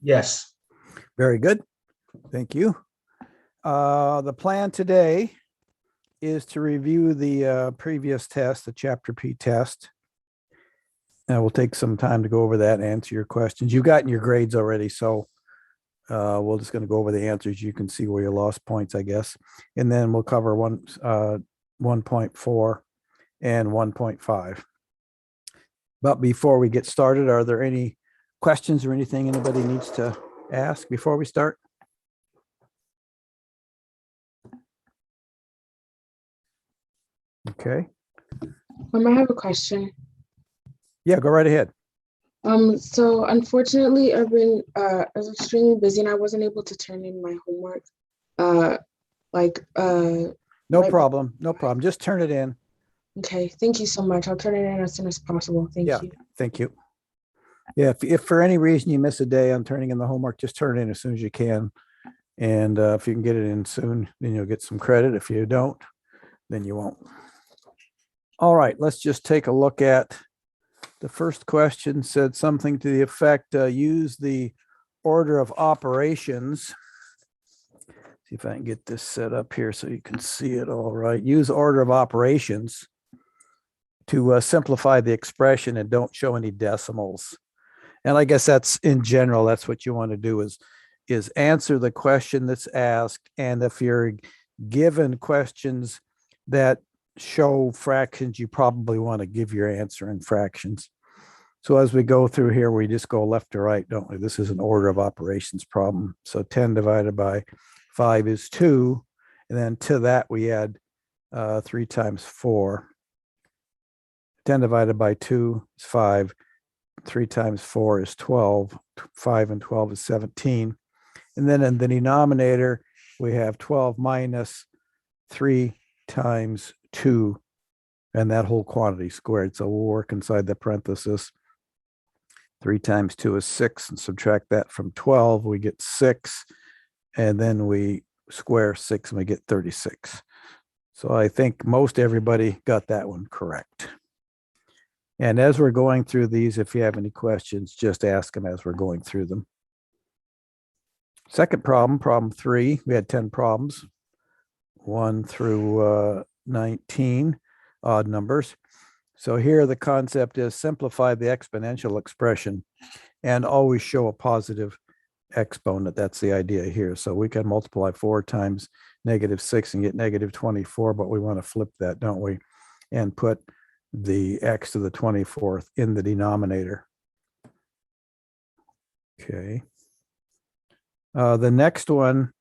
Yes. Very good. Thank you. The plan today is to review the previous test, the Chapter P test. And we'll take some time to go over that and answer your questions. You've gotten your grades already, so we're just going to go over the answers. You can see where you lost points, I guess. And then we'll cover 1.4 and 1.5. But before we get started, are there any questions or anything anybody needs to ask before we start? Okay. I have a question. Yeah, go right ahead. So unfortunately, I was extremely busy and I wasn't able to turn in my homework. No problem. No problem. Just turn it in. Okay, thank you so much. I'll turn it in as soon as possible. Thank you. Thank you. Yeah, if for any reason you miss a day on turning in the homework, just turn it in as soon as you can. And if you can get it in soon, then you'll get some credit. If you don't, then you won't. All right, let's just take a look at the first question. Said something to the effect, use the order of operations. See if I can get this set up here so you can see it all right. Use order of operations to simplify the expression and don't show any decimals. And I guess that's in general, that's what you want to do is answer the question that's asked. And if you're given questions that show fractions, you probably want to give your answer in fractions. So as we go through here, we just go left to right, don't we? This is an order of operations problem. So 10 divided by 5 is 2. And then to that, we add 3 times 4. 10 divided by 2 is 5. 3 times 4 is 12. 5 and 12 is 17. And then in the denominator, we have 12 minus 3 times 2, and that whole quantity squared. So we'll work inside the parenthesis. 3 times 2 is 6, and subtract that from 12, we get 6. And then we square 6 and we get 36. So I think most everybody got that one correct. And as we're going through these, if you have any questions, just ask them as we're going through them. Second problem, problem 3, we had 10 problems, 1 through 19, odd numbers. So here the concept is simplify the exponential expression and always show a positive exponent. That's the idea here. So we can multiply 4 times -6 and get -24, but we want to flip that, don't we? And put the x to the 24th in the denominator. Okay. The next one,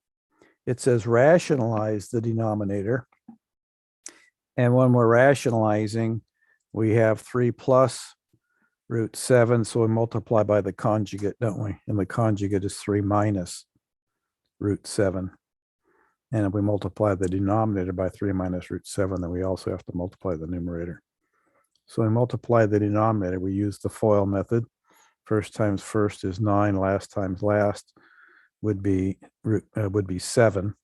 it says rationalize the denominator. And when we're rationalizing, we have 3 plus √7. So we multiply by the conjugate, don't we? And the conjugate is 3 minus √7. And if we multiply the denominator by 3 minus √7, then we also have to multiply the numerator. So we multiply the denominator. We use the FOIL method. First times first is 9. Last times last would be 7.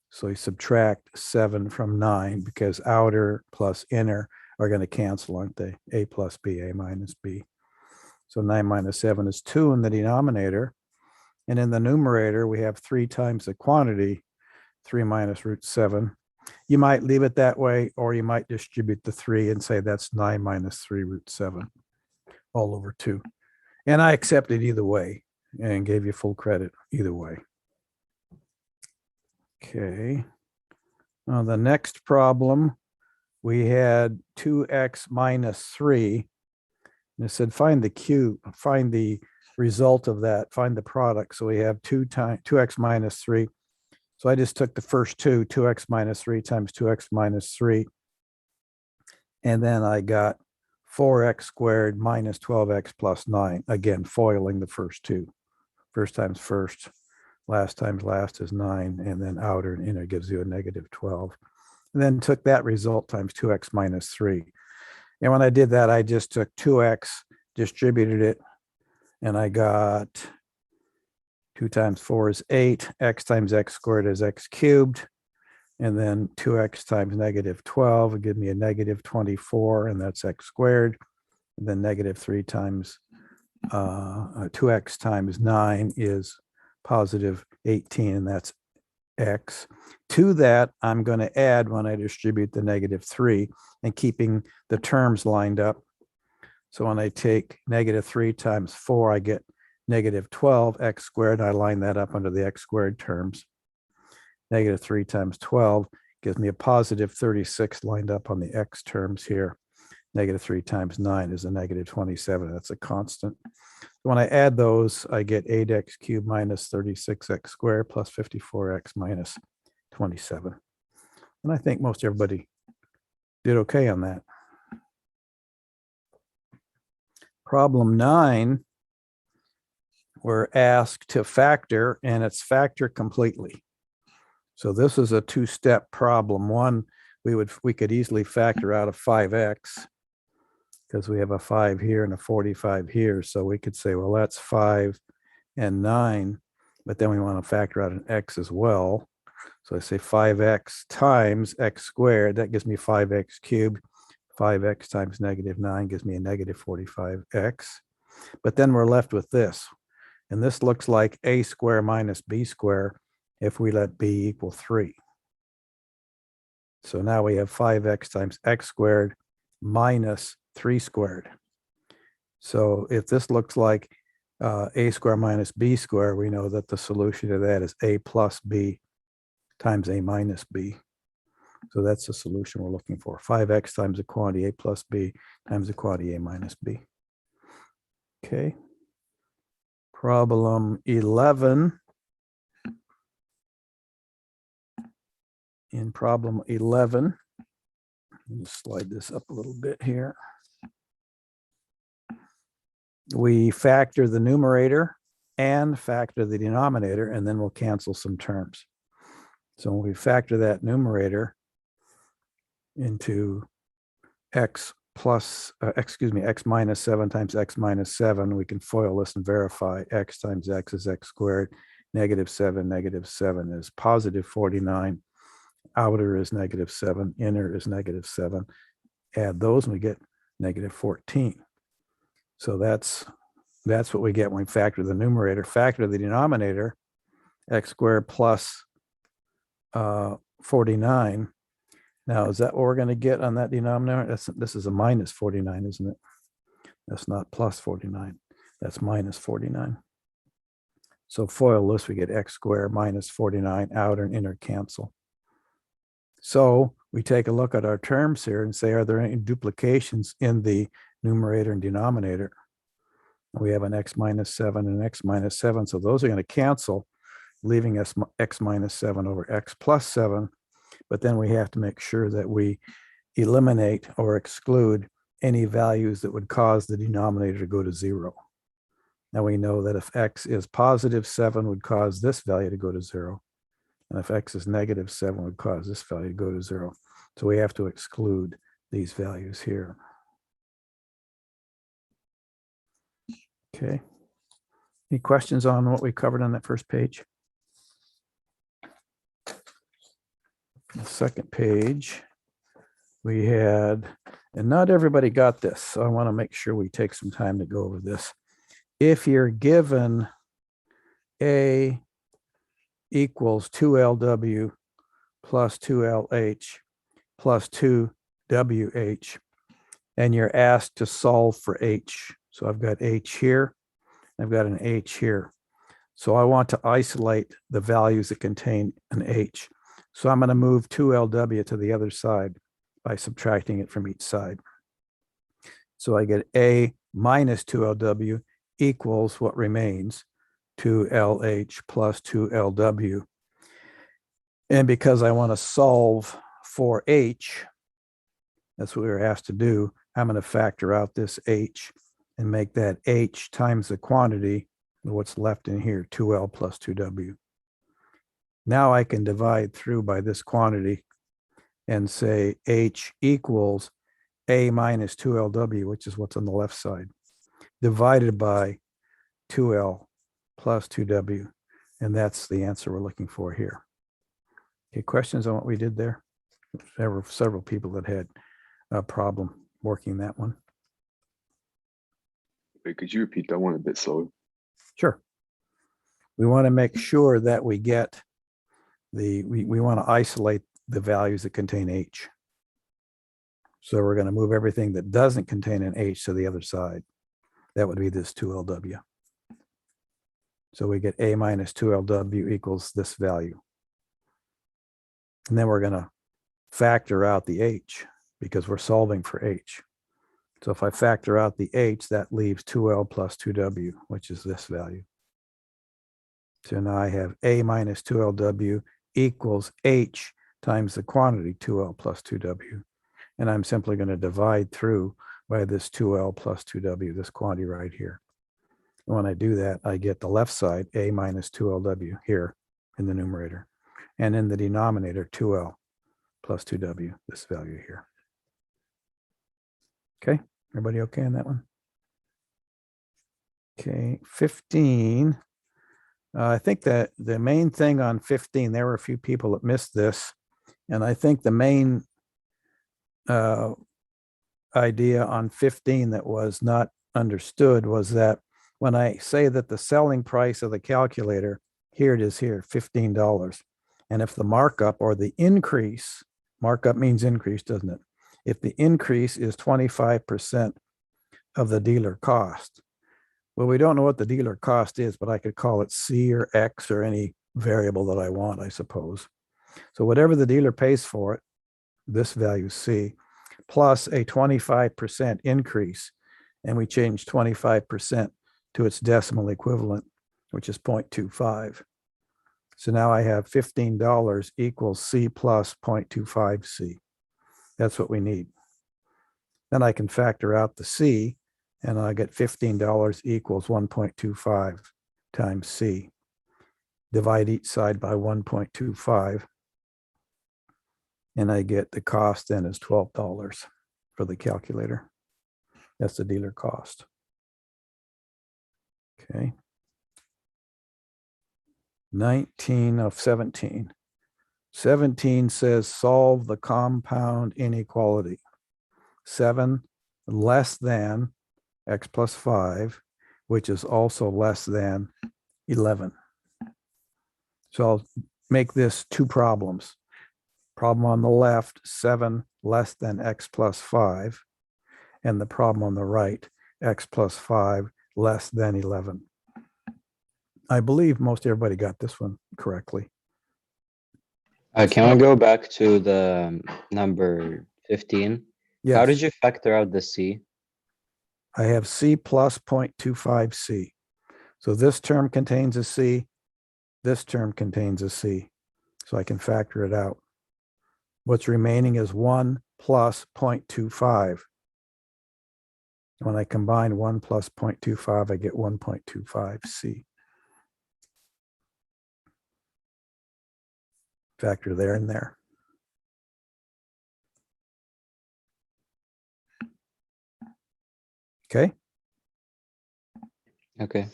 So you subtract 7 from 9 because outer plus inner are going to cancel, aren't they? A plus B, A minus B. So 9 minus 7 is 2 in the denominator. And in the numerator, we have 3 times the quantity, 3 minus √7. You might leave it that way, or you might distribute the 3 and say that's 9 minus 3 √7 all over 2. And I accepted either way and gave you full credit either way. Okay. The next problem, we had 2x minus 3. And it said find the result of that, find the product. So we have 2x minus 3. So I just took the first 2x minus 3 times 2x minus 3. And then I got 4x squared minus 12x plus 9. Again, foiling the first 2. First times first, last times last is 9. And then outer and inner gives you a -12. And then took that result times 2x minus 3. And when I did that, I just took 2x, distributed it, and I got 2 times 4 is 8. X times x squared is x cubed. And then 2x times -12 would give me a -24, and that's x squared. And then -3 times 2x times 9 is positive 18, and that's x. To that, I'm going to add when I distribute the negative 3 and keeping the terms lined up. So when I take negative 3 times 4, I get negative 12 x squared. I line that up under the x squared terms. Negative 3 times 12 gives me a positive 36 lined up on the x terms here. Negative 3 times 9 is a negative 27. That's a constant. When I add those, I get 8x cubed minus 36x squared plus 54x minus 27. And I think most everybody did okay on that. Problem 9, we're asked to factor, and it's factor completely. So this is a two-step problem. One, we could easily factor out of 5x because we have a 5 here and a 45 here. So we could say, well, that's 5 and 9, but then we want to factor out an x as well. So I say 5x times x squared, that gives me 5x cubed. 5x times negative 9 gives me a negative 45x. But then we're left with this. And this looks like a square minus b square if we let b equal 3. So now we have 5x times x squared minus 3 squared. So if this looks like a square minus b square, we know that the solution to that is a plus b times a minus b. So that's the solution we're looking for. 5x times the quantity a plus b times the quantity a minus b. Okay. Problem 11. In problem 11, let me slide this up a little bit here. We factor the numerator and factor the denominator, and then we'll cancel some terms. So when we factor that numerator into x minus 7 times x minus 7, we can FOIL this and verify x times x is x squared. Negative 7 is positive 49. Outer is negative 7. Inner is negative 7. Add those and we get negative 14. So that's what we get when we factor the numerator. Factor the denominator, x squared plus 49. Now, is that what we're going to get on that denominator? This is a minus 49, isn't it? That's not plus 49. That's minus 49. So FOIL this, we get x squared minus 49. Outer and inner cancel. So we take a look at our terms here and say, are there any duplications in the numerator and denominator? We have an x minus 7 and x minus 7. So those are going to cancel, leaving us x minus 7 over x plus 7. But then we have to make sure that we eliminate or exclude any values that would cause the denominator to go to 0. Now we know that if x is positive 7 would cause this value to go to 0. And if x is negative 7 would cause this value to go to 0. So we have to exclude these values here. Okay. Any questions on what we covered on that first page? The second page, we had, and not everybody got this, so I want to make sure we take some time to go over this. If you're given A equals 2LW plus 2LH plus 2WH, and you're asked to solve for H. So I've got H here, I've got an H here. So I want to isolate the values that contain an H. So I'm going to move 2LW to the other side by subtracting it from each side. So I get A minus 2LW equals what remains, 2LH plus 2LW. And because I want to solve for H, that's what we were asked to do, I'm going to factor out this H and make that H times the quantity of what's left in here, 2L plus 2W. Now I can divide through by this quantity and say H equals A minus 2LW, which is what's on the left side, divided by 2L plus 2W. And that's the answer we're looking for here. Okay, questions on what we did there? There were several people that had a problem working that one. Wait, could you repeat that one a bit slower? Sure. We want to make sure that we get we want to isolate the values that contain H. So we're going to move everything that doesn't contain an H to the other side. That would be this 2LW. So we get A minus 2LW equals this value. And then we're going to factor out the H because we're solving for H. So if I factor out the H, that leaves 2L plus 2W, which is this value. So now I have A minus 2LW equals H times the quantity 2L plus 2W. And I'm simply going to divide through by this 2L plus 2W, this quantity right here. And when I do that, I get the left side, A minus 2LW here in the numerator. And in the denominator, 2L plus 2W, this value here. Okay, everybody okay on that one? Okay, 15. I think that the main thing on 15, there were a few people that missed this. And I think the main idea on 15 that was not understood was that when I say that the selling price of the calculator, here it is here, $15. And if the markup or the increase, markup means increase, doesn't it? If the increase is 25% of the dealer cost, well, we don't know what the dealer cost is, but I could call it C or X or any variable that I want, I suppose. So whatever the dealer pays for it, this value C, plus a 25% increase, and we change 25% to its decimal equivalent, which is 0.25. So now I have $15 equals C plus 0.25 C. That's what we need. Then I can factor out the C, and I get $15 equals 1.25 times C. Divide each side by 1.25. And I get the cost then is $12 for the calculator. That's the dealer cost. Okay. 19 of 17. 17 says solve the compound inequality. 7 less than x plus 5, which is also less than 11. So I'll make this two problems. Problem on the left, 7 less than x plus 5. And the problem on the right, x plus 5 less than 11. I believe most everybody got this one correctly. Can we go back to the number 15? Yes. How did you factor out the C? I have C plus 0.25 C. So this term contains a C. This term contains a C. So I can factor it out. What's remaining is 1 plus 0.25. When I combine 1 plus 0.25, I get 1.25 C. Factor there and there. Okay. Okay.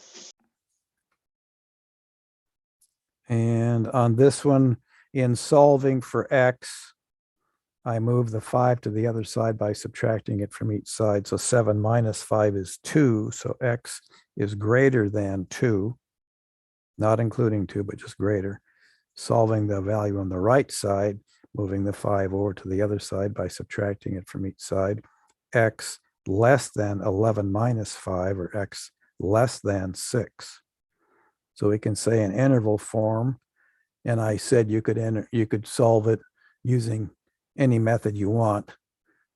And on this one, in solving for X, I move the 5 to the other side by subtracting it from each side. So 7 minus 5 is 2. So X is greater than 2, not including 2, but just greater. Solving the value on the right side, moving the 5 over to the other side by subtracting it from each side. X less than 11 minus 5, or X less than 6. So we can say in interval form, and I said you could solve it using any method you want.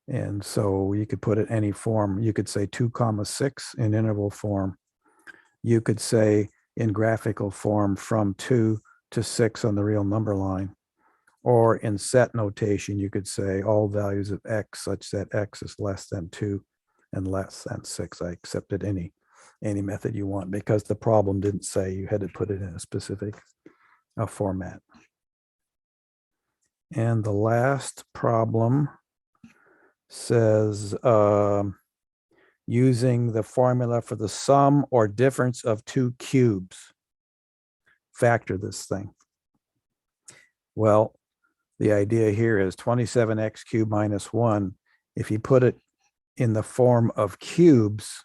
And so you could put it any form. You could say 2 comma 6 in interval form. You could say in graphical form from 2 to 6 on the real number line. Or in set notation, you could say all values of X such that X is less than 2 and less than 6. I accepted any method you want because the problem didn't say you had to put it in a specific format. And the last problem says using the formula for the sum or difference of two cubes. Factor this thing. Well, the idea here is 27x cubed minus 1. If you put it in the form of cubes,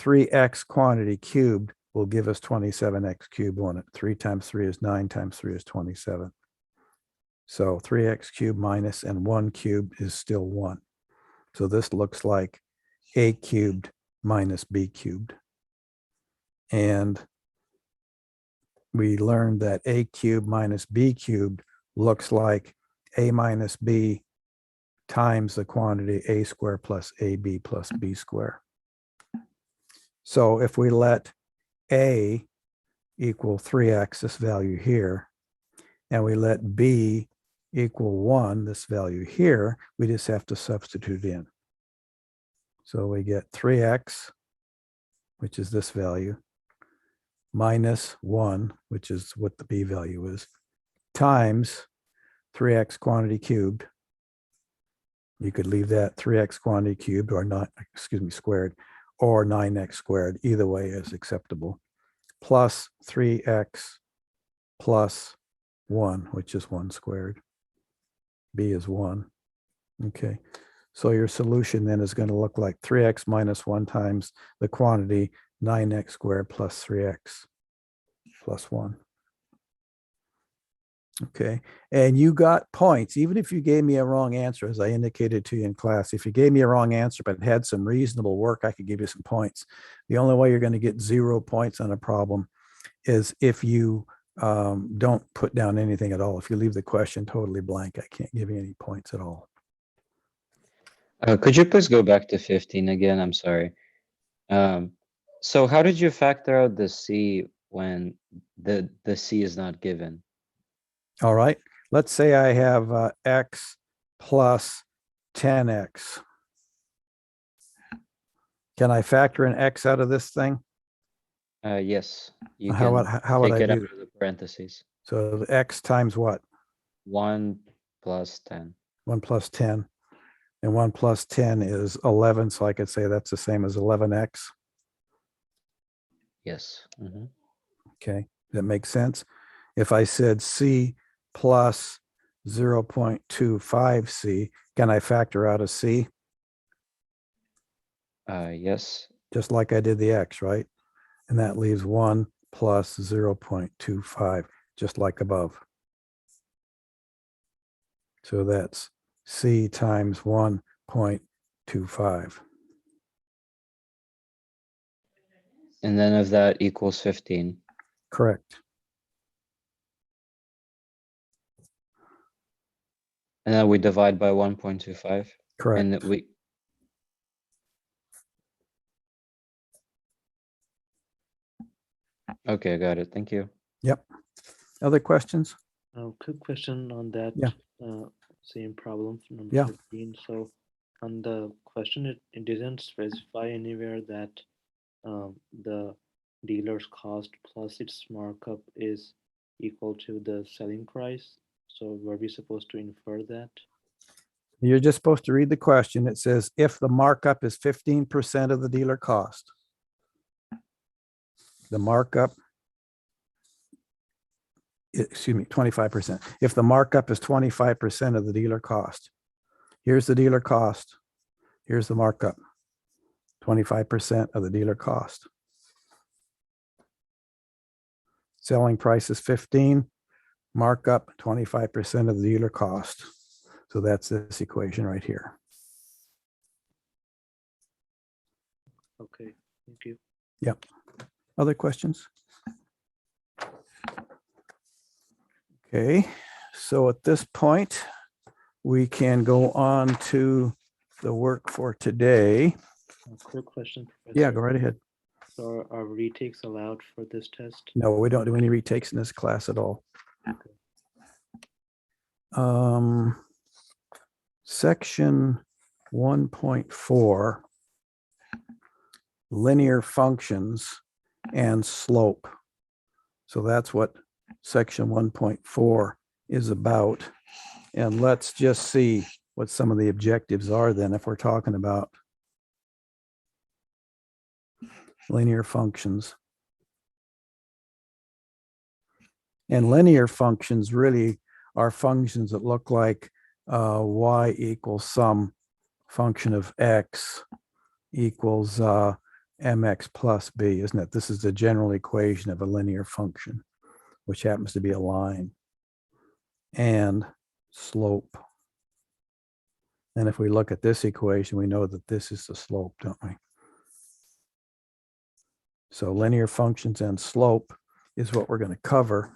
3x quantity cubed will give us 27x cubed, won't it? 3 times 3 is 9, times 3 is 27. So 3x cubed minus and 1 cubed is still 1. So this looks like a cubed minus b cubed. And we learned that a cubed minus b cubed looks like a minus b times the quantity a squared plus ab plus b squared. So if we let a equal 3x, this value here, and we let b equal 1, this value here, we just have to substitute in. So we get 3x, which is this value, minus 1, which is what the b value is, times 3x quantity cubed. You could leave that 3x quantity cubed or not, squared, or 9x squared. Either way is acceptable. Plus 3x plus 1, which is 1 squared. B is 1. Okay. So your solution then is going to look like 3x minus 1 times the quantity 9x squared plus 3x plus 1. Okay. And you got points, even if you gave me a wrong answer, as I indicated to you in class. If you gave me a wrong answer, but had some reasonable work, I could give you some points. The only way you're going to get 0 points on a problem is if you don't put down anything at all. If you leave the question totally blank, I can't give you any points at all. Could you please go back to 15 again? I'm sorry. So how did you factor out the c when the c is not given? All right. Let's say I have x plus 10x. Can I factor an x out of this thing? Yes, you How can would take I it do out that? of the parentheses. So the x times what? 1 plus 10. 1 plus 10. And 1 plus 10 is 11. So I could say that's the same as 11x. Yes. Mhm. Okay. That makes sense. If I said c plus 0.25c, can I factor out a c? Yes. Just like I did the x, right? And that leaves 1 plus 0.25, just like above. So that's c times 1.25. And then if that equals 15. Correct. And then we divide by 1.25. Correct. And we. Okay, got it. Thank you. Yep. Other questions? Quick question on that Yeah. same problem, number Yeah. 15. So on the question, it didn't specify anywhere that the dealer's cost plus its markup is equal to the selling price. So were we supposed to infer that? You're just supposed to read the question. It says, if the markup is 15% of the dealer cost, the markup, excuse me, 25%. If the markup is 25% of the dealer cost, here's the dealer cost. Here's the markup, 25% of the dealer cost. Selling price is 15, markup 25% of the dealer cost. So that's this equation right here. Okay, thank you. Yep. Other questions? Okay, so at this point, we can go on to the work for today. Quick question, Professor. Yeah, go right ahead. So are retakes allowed for this test? No, we don't do any retakes in this class at all. Okay. Section 1.4, linear functions and slope. So that's what section 1.4 is about. And let's just see what some of the objectives are then if we're talking about linear functions. And linear functions really are functions that look like y equals some function of x equals mx plus b, isn't it? This is the general equation of a linear function, which happens to be a line and slope. And if we look at this equation, we know that this is the slope, don't we? So linear functions and slope is what we're going to cover.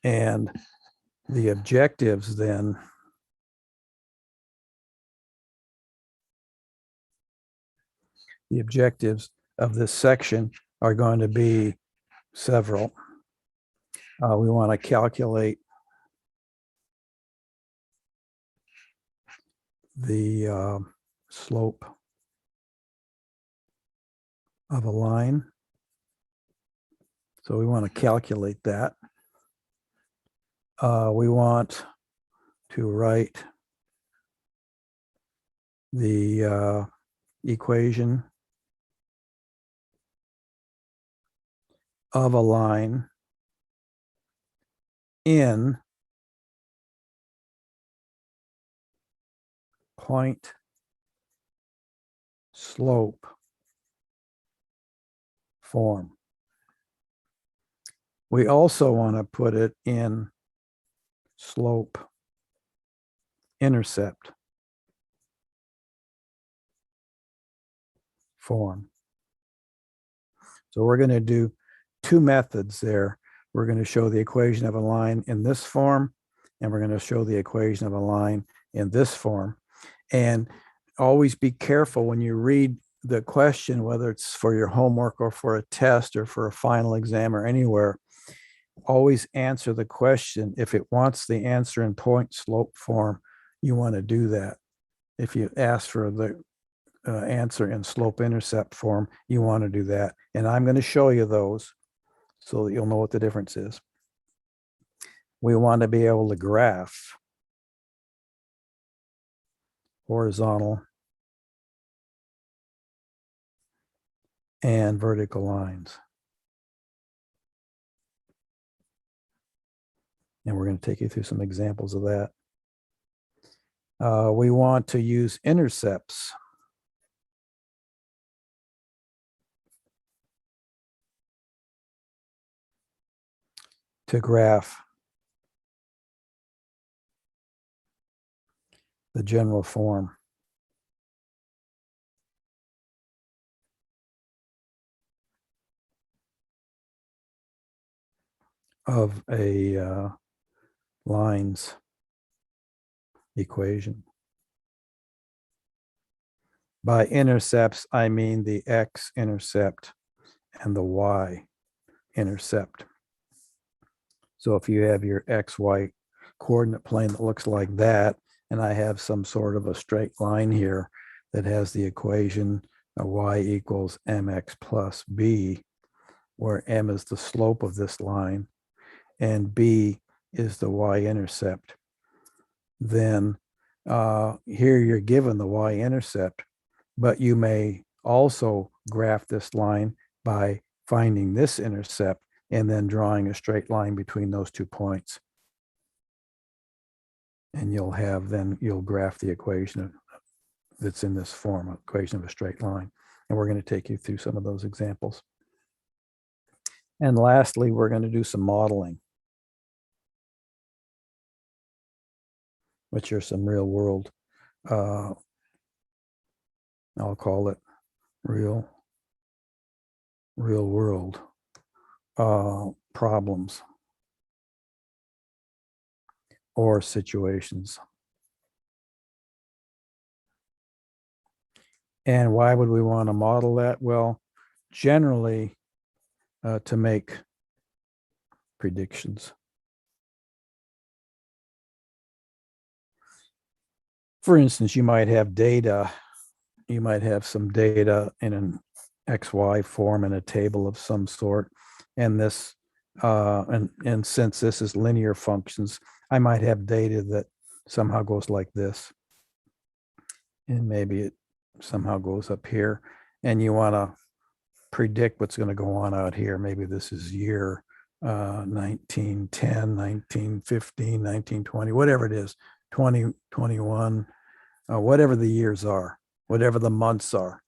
And the objectives then of this section are going to be several. We want to calculate the slope of a line. So we want to calculate that. We want to write the equation of a line in point slope form. We also want to put it in slope intercept form. So we're going to do two methods there. We're going to show the equation of a line in this form, and we're going to show the equation of a line in this form. And always be careful when you read the question, whether it's for your homework or for a test or for a final exam or anywhere, always answer the question. If it wants the answer in point slope form, you want to do that. If you ask for the answer in slope intercept form, you want to do that. And I'm going to show you those so that you'll know what the difference is. We want to be able to graph horizontal and vertical lines. And we're going to take you through some examples of that. We want to use intercepts to graph the general form of a lines equation. By intercepts, I mean the x-intercept and the y-intercept. So if you have your xy coordinate plane that looks like that, and I have some sort of a straight line here that has the equation of y equals mx plus b, where m is the slope of this line and b is the y-intercept, then here you're given the y-intercept, but you may also graph this line by finding this intercept and then drawing a straight line between those 2 points. And you'll graph the equation that's in this form, equation of a straight line. And we're going to take you through some of those examples. And lastly, we're going to do some modeling, which are some real world, I'll call it real world problems or situations. And why would we want to model that? Well, generally to make predictions. For instance, you might have data, you might have some data in an XY form in a table of some sort. And this, and since this is linear functions, I might have data that somehow goes like this. And maybe it somehow goes up here. And you want to predict what's going to go on out here. Maybe this is year 1910, 1915, 1920, whatever it is, 2021, whatever the years are, whatever the months are.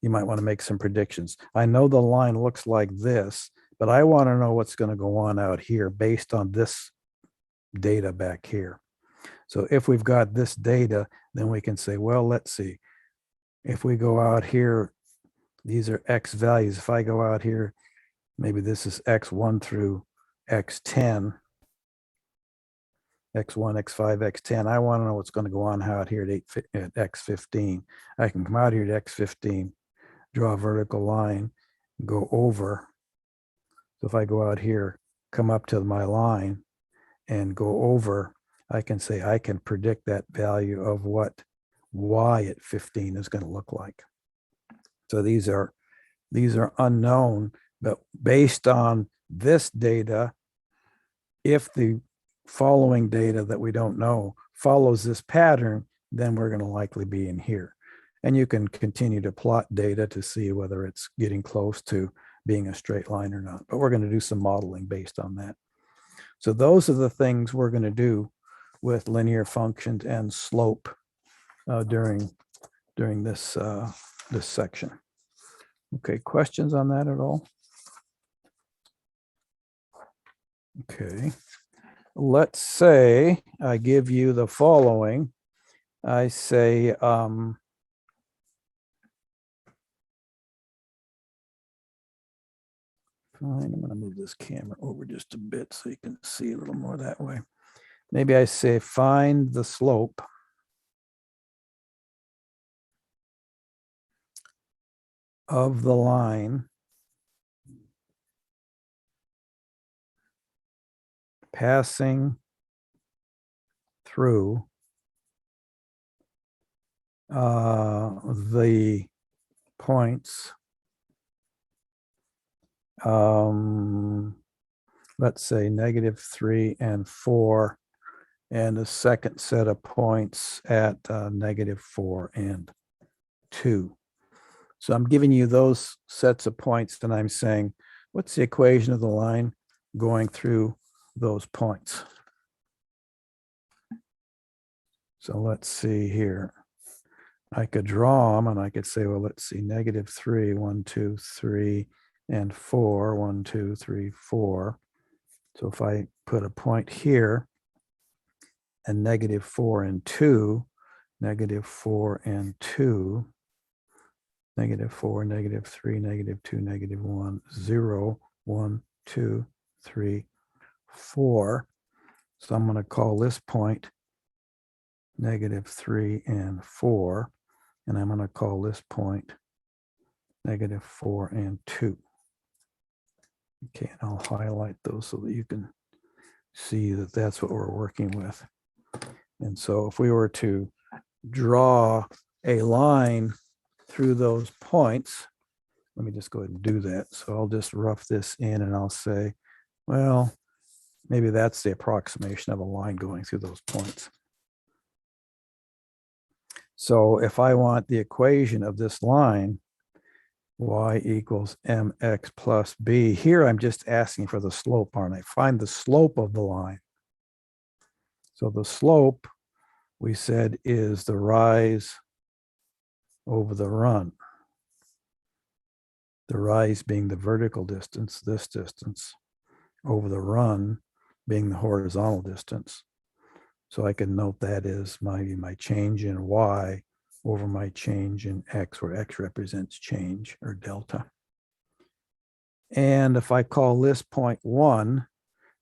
you might want to make some predictions. I know the line looks like this, but I want to know what's going to go on out here based on this data back here. So if we've got this data, then we can say, well, let's see. If we go out here, these are X values. If I go out here, maybe this is X1 through X10, X1, X5, X10. I want to know what's going to go on out here at X15. I can come out here to X15, draw a vertical line, go over. So if I go out here, come up to my line and go over, I can say I can predict that value of what Y at 15 is going to look like. So these are unknown, but based on this data, if the following data that we don't know follows this pattern, then we're going to likely be in here. And you can continue to plot data to see whether it's getting close to being a straight line or not. But we're going to do some modeling based on that. So those are the things we're going to do with linear functions and slope during this this section. Okay, questions on that at all? Okay, let's say I give you the following. I say, fine, I'm going to move this camera over just a bit so you can see a little more that way. Maybe I say find the slope of the line passing through the points, let's say -3 and 4, and a second set of points at -4 and 2. So I'm giving you those sets of points, and I'm saying, what's the equation of the line going through those points? So let's see here. I could draw them and I could say, well, let's see, -3, 1, 2, 3, and 4, 1, 2, 3, 4. So if I put a point here and -4 and 2, -4 and 2, -4, -3, -2, -1, 0, 1, 2, 3, 4. So I'm going to call this point -3 and 4. And I'm going to call this point -4 and 2. Okay, and I'll highlight those so that you can see that that's what we're working with. And so if we were to draw a line through those points, let me just go ahead and do that. So I'll just rough this in and I'll say, well, maybe that's the approximation of a line going through those points. So if I want the equation of this line, y equals mx plus b, here I'm just asking for the slope, aren't I? Find the slope of the line. So the slope, we said, is the rise over the run. The rise being the vertical distance, this distance, over the run being the horizontal distance. So I can note that is my change in y over my change in x, where x represents change or delta. And if I call this point 1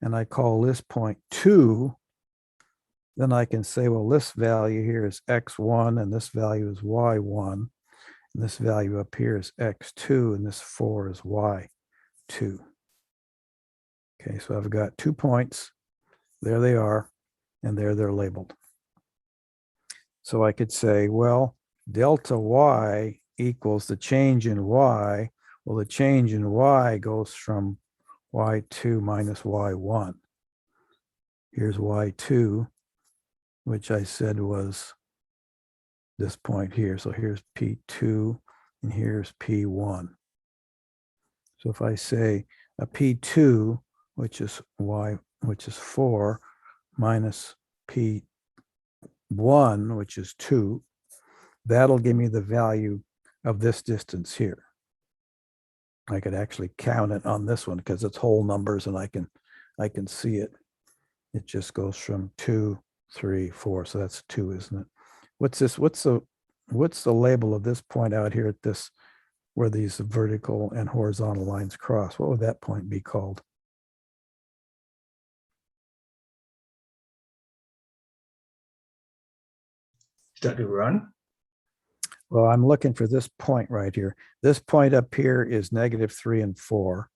and I call this point 2, then I can say, well, this value here is x1 and this value is y1. And this value up here is x2 and this 4 is y2. Okay, so I've got 2 points. There they are. And there they're labeled. So I could say, well, delta y equals the change in y. Well, the change in y goes from y2 minus y1. Here's y2, which I said was this point here. So here's P2 and here's P1. So if I say a P2, which is y, which is 4, minus P1, which is 2, that'll give me the value of this distance here. I could actually count it on this one because it's whole numbers and I can see it. It just goes from 2, 3, 4. So that's 2, isn't it? What's this? What's the label of this point out here at this, where these vertical and horizontal lines cross? What would that point be called? Start to run. Well, I'm looking for this point right here. This point up here is -3 and 4.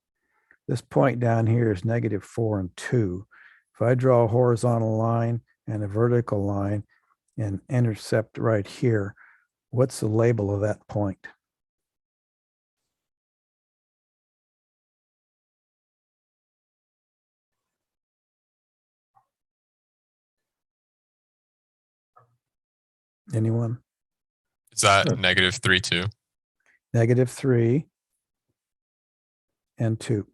This point down here is -4 and 2. If I draw a horizontal line and a vertical line and intercept right here, what's the label of that point? Anyone? Is that Sure. -3, 2? -3 and 2.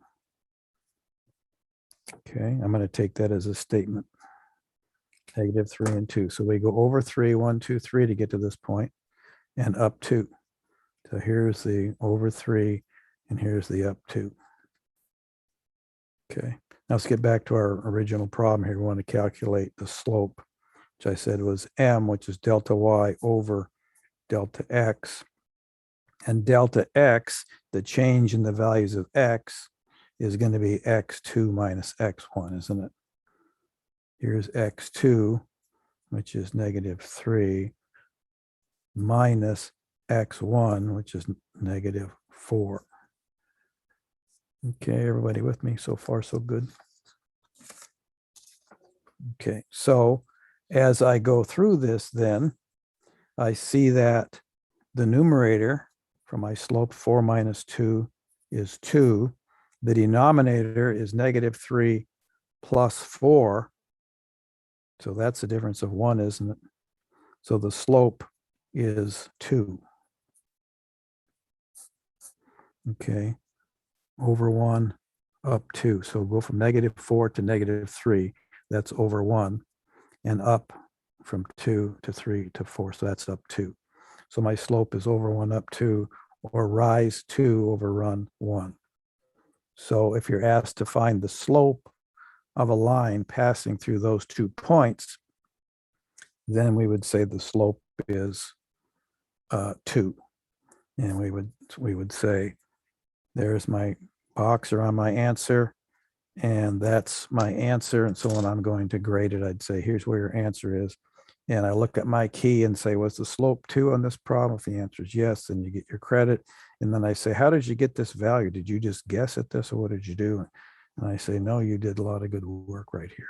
Okay, I'm going to take that as a statement. -3 and 2. So we go over 3, 1, 2, 3 to get to this point, and up 2. So here's the over 3, and here's the up 2. Okay, now let's get back to our original problem here. We want to calculate the slope, which I said was m, which is delta y over delta x. And delta x, the change in the values of x, is going to be x2 minus x1, isn't it? Here's x2, which is -3, minus x1, which is -4. Okay, everybody with me? So far, so good. Okay, so as I go through this, then I see that the numerator for my slope 4 minus 2 is 2. The denominator is -3 plus 4. So that's a difference of 1, isn't it? So the slope is 2. Okay, over 1, up 2. So go from -4 to -3. That's over 1. And up from 2 to 3 to 4. So that's up 2. So my slope is over 1, up 2, or rise 2 over run 1. So if you're asked to find the slope of a line passing through those 2 points, then we would say the slope is 2. And we would say, there's my box around my answer, and that's my answer. And so when I'm going to grade it, I'd say, here's where your answer is. And I look at my key and say, was the slope 2 on this problem? If the answer is yes, then you get your credit. And then I say, how did you get this value? Did you just guess at this, or what did you do? And I say, no, you did a lot of good work right here.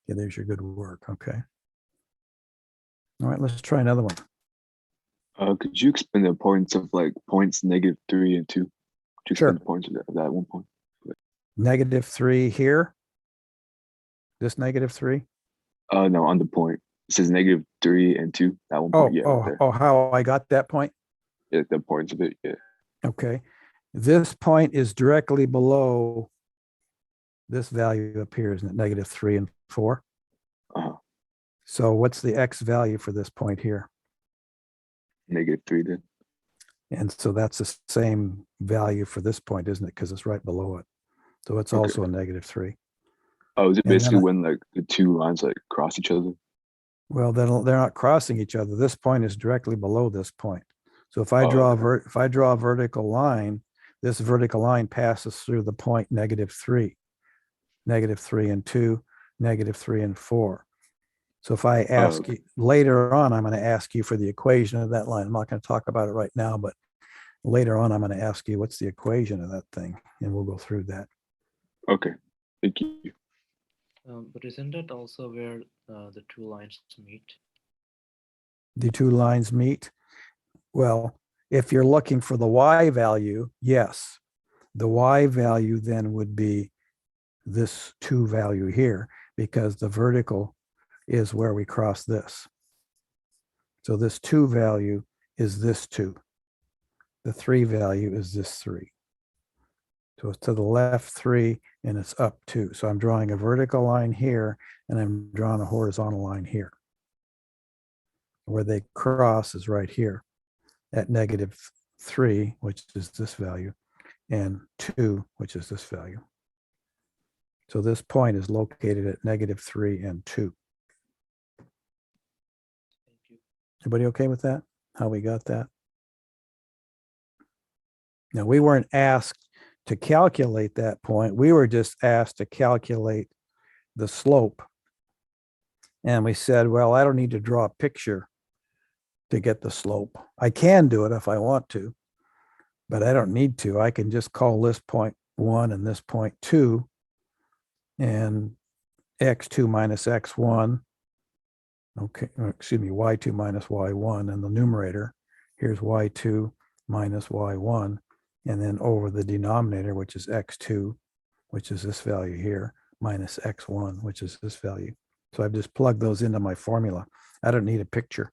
Yeah, there's your good work. Okay. All right, let's try another one. Could you explain the importance of like points -3 and 2? Could you Sure. explain the points of that one point? -3 here. This -3. No, on the point. It says -3 and 2. That one point. Yeah, right there. Oh, how I got that point? Yeah, the importance of it. Yeah. Okay. This point is directly below this value up here, isn't it? -3 and 4. Uh-huh. So what's the x value for this point here? -3 then. And so that's the same value for this point, isn't it? Because it's right below it. So it's Okay. also a -3. Oh, is it And then basically I- when like the 2 lines like cross each other? Well, then they're not crossing each other. This point is directly below this point. So if I Oh, draw okay. if I draw a vertical line, this vertical line passes through the point -3, -3 and 2, -3 and 4. So if I ask okay. you later on, I'm going to ask you for the equation of that line. I'm not going to talk about it right now, but later on, I'm going to ask you what's the equation of that thing, and we'll go through that. Okay. Thank you. But isn't that also where the 2 lines meet? The 2 lines meet. Well, if you're looking for the y value, yes. The y value then would be this 2 value here, because the vertical is where we cross this. So this 2 value is this 2. The 3 value is this 3. So it's to the left 3 and it's up 2. So I'm drawing a vertical line here and I'm drawing a horizontal line here. Where they cross is right here. at -3, which is this value, and 2, which is this value. So this point is located at -3 and 2. Thank you. Everybody okay with that? How we got that? Now, we weren't asked to calculate that point. We were just asked to calculate the slope. And we said, well, I don't need to draw a picture to get the slope. I can do it if I want to, but I don't need to. I can just call this point 1 and this point 2, and x2 minus x1. Okay, excuse me, y2 minus y1 in the numerator. Here's y2 minus y1, and then over the denominator, which is x2, which is this value here, minus x1, which is this value. So I've just plugged those into my formula. I don't need a picture.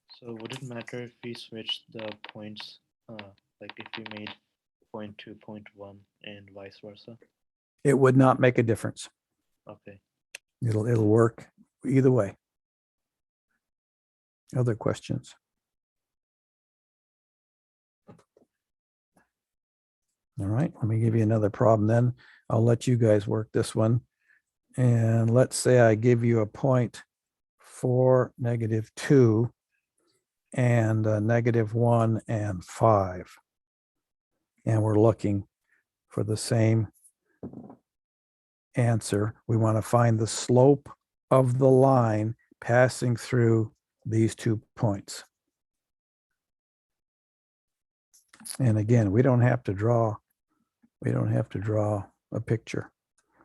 So would it matter if we switched the points, like if we made point 2, point 1, and vice versa? It would not make a difference. Okay. It'll work either way. Other questions? All right, let me give you another problem then. I'll let you guys work this one. And let's say I give you a point 4, -2, and -1 and 5. And we're looking for the same answer. We want to find the slope of the line passing through these 2 points. And again, we don't have to draw a picture.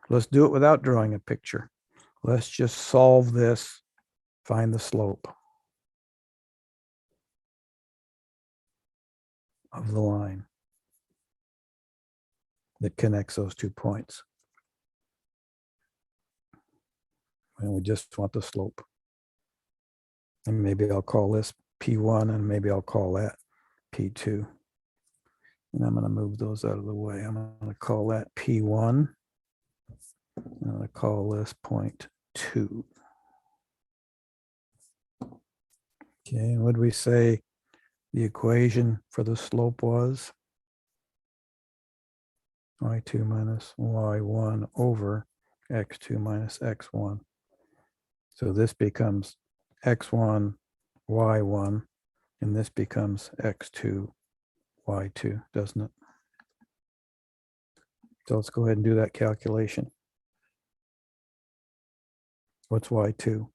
Let's do it without drawing a picture. Let's just solve this, find the slope of the line that connects those 2 points. And we just want the slope. And maybe I'll call this P1, and maybe I'll call that P2. And I'm going to move those out of the way. I'm going to call that P1. I'm going to call this point 2. Okay, and what did we say the equation for the slope was? y2 minus y1 over x2 minus x1. So this becomes x1, y1, and this becomes x2, y2, doesn't it? So let's go ahead and do that calculation. What's y2?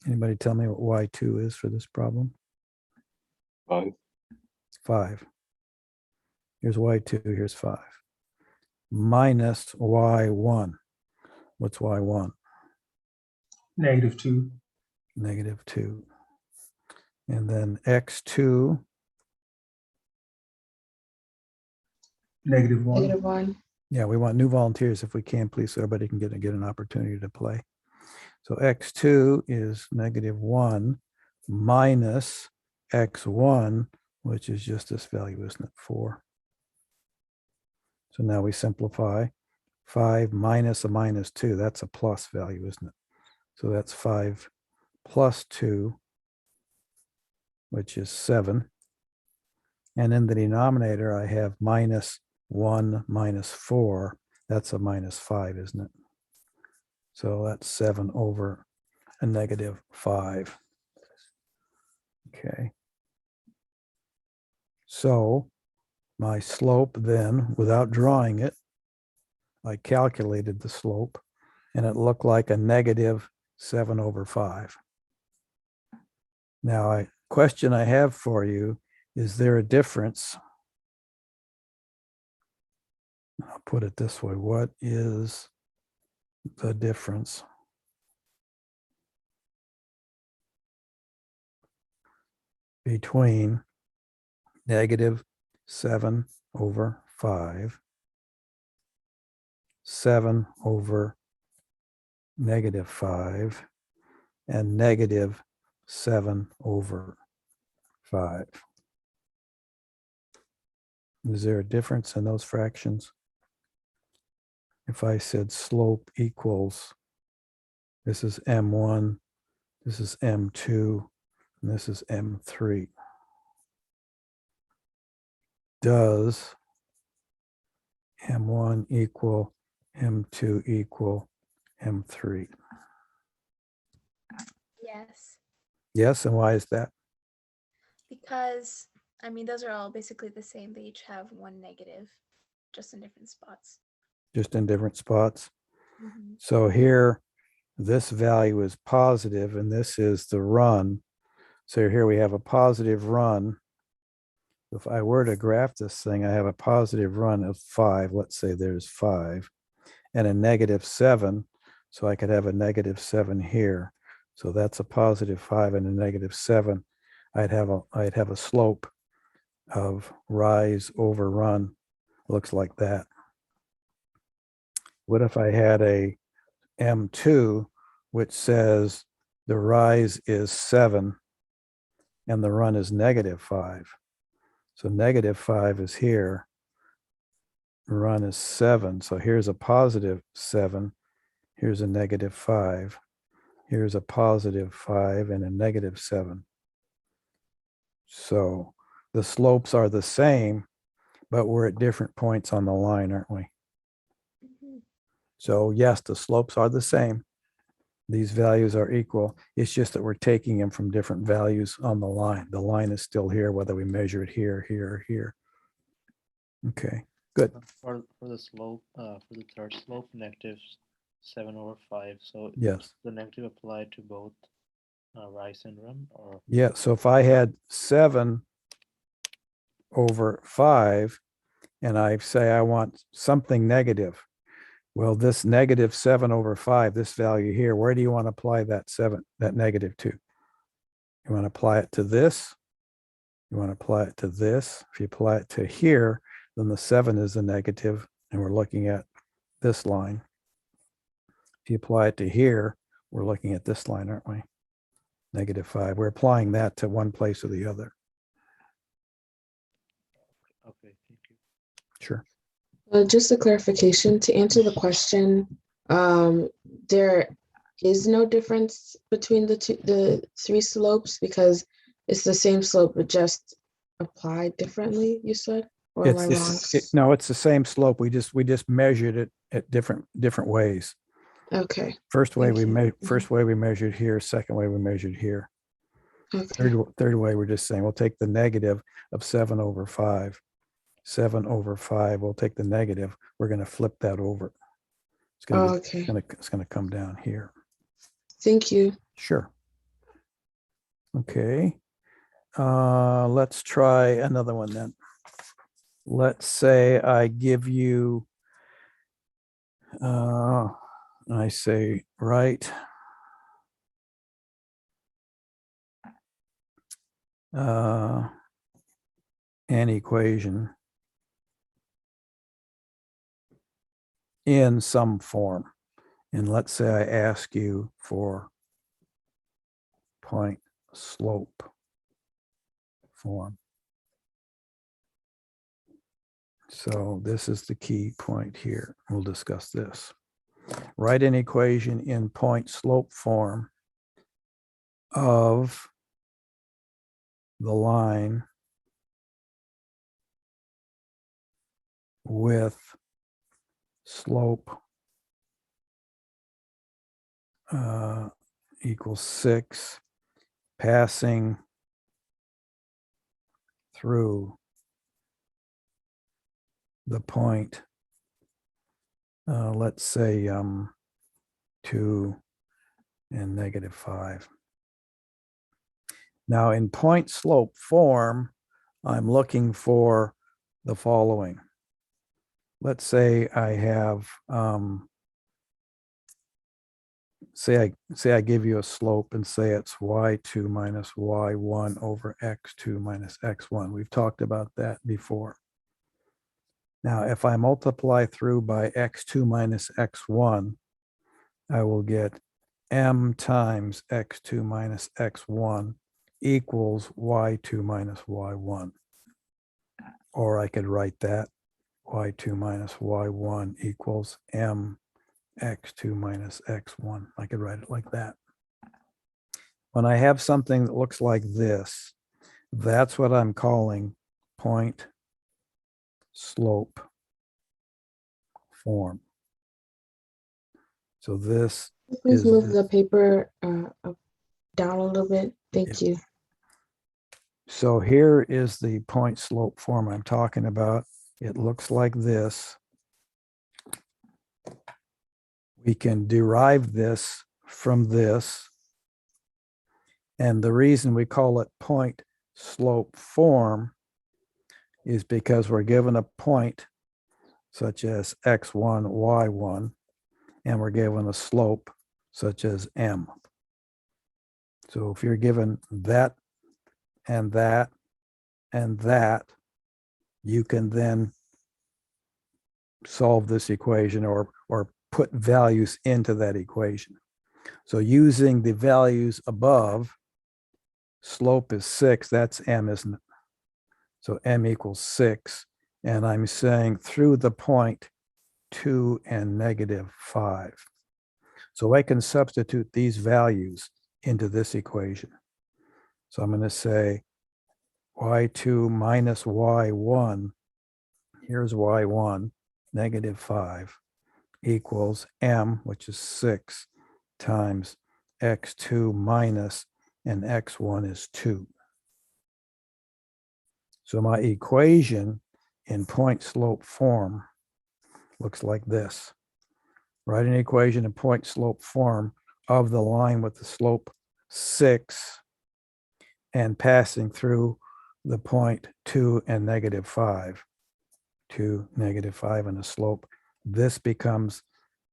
Anybody tell me what y2 is for this problem? 5. It's 5. Here's y2, here's 5. Minus y1. What's y1? -2. -2. And then x2, -1. -1. yeah, we want new volunteers if we can, please, so everybody can get an opportunity to play. So x2 is -1 minus x1, which is just this value, isn't it? 4. So now we simplify. 5 minus a -2, that's a plus value, isn't it? So that's 5 plus 2, which is 7. And in the denominator, I have -1 minus 4. That's a -5, isn't it? So that's 7 over a -5. Okay. So my slope then, without drawing it, I calculated the slope, and it looked like a -7 over 5. Now, a question I have for you, is there a difference? I'll put it this way. What is the difference between -7 over 5, 7 over -5, and -7 over 5? Is there a difference in those fractions? If I said slope equals, this is M1, this is M2, and this is M3. Does M1 equal M2 equal M3? Yes, Yes, and why is that? because I mean, those are all basically the same. They each have one negative, just in different spots. Just in different spots. Mhm. So here, this value is positive, and this is the run. So here we have a positive run. If I were to graph this thing, I have a positive run of 5. Let's say there's 5, and a negative 7. So I could have a negative 7 here. So that's a positive 5 and a negative 7. I'd have a slope of rise over run. Looks like that. What if I had a M2, which says the rise is 7 and the run is negative 5? So negative 5 is here. Run is 7. So here's a positive 7. Here's a negative 5. Here's a positive 5 and a negative 7. So the slopes are the same, but we're at different points on the line, aren't we? Mhm. So yes, the slopes are the same. These values are equal. It's just that we're taking them from different values on the line. The line is still here, whether we measure it here, here, or here. Okay, good. For the slope, for the third slope, -7/5. So Yes. the negative applied to both rise and run, or Yeah, so if I had 7/5 and I say I want something negative, well, this -7/5, this value here, where do you want to apply that negative to? You want to apply it to this? You want to apply it to this? If you apply it to here, then the 7 is a negative, and we're looking at this line. If you apply it to here, we're looking at this line, aren't we? -5. We're applying that to one place or the other. okay, thank you. Sure. Just a clarification to answer the question. There is no difference between the three slopes because it's the same slope but just applied differently. You said, or am I wrong? No, it's the same slope. We just measured it at different ways. Okay. First way Thank you. first way we measured here. Second way we measured here. Okay. Third way we're just saying we'll take the negative of 7/5. 7/5. We'll take the negative. We're going to flip that over. It's going to Okay. it's going to come down here. Thank you. Sure. Okay. Let's try another one then. Let's say I give you, I say, write an equation in some form. And let's say I ask you for point slope form. So this is the key point here. We'll discuss this. Write an equation in point slope form of the line with slope equals 6 passing through the point, let's say 2 and -5. Now in point slope form, I'm looking for the following. Let's say I have, say I give you a slope and say it's y2 minus y1 over x2 minus x1. We've talked about that before. Now, if I multiply through by x2 minus x1, I will get m times x2 minus x1 equals y2 minus y1. Or I could write that y2 minus y1 equals m x2 minus x1. I could write it like that. When I have something that looks like this, that's what I'm calling point slope form. So this Please is move the- the paper up, down a little bit. Thank you. So here is the point slope form I'm talking about. It looks like this. We can derive this from this. And the reason we call it point slope form is because we're given a point such as x1, y1, and we're given a slope such as m. So if you're given that and that and that, you can then solve this equation or put values into that equation. So using the values above, slope is 6, that's m, isn't it? So m equals 6, and I'm saying through the point 2 and negative 5. So I can substitute these values into this equation. So I'm going to say y2 minus y1, here's y1, negative 5, equals m, which is 6, times x2 minus, and x1 is 2. So my equation in point slope form looks like this. Write an equation in point slope form of the line with the slope 6 and passing through the point 2 and negative 5. 2, negative 5, and a slope. This becomes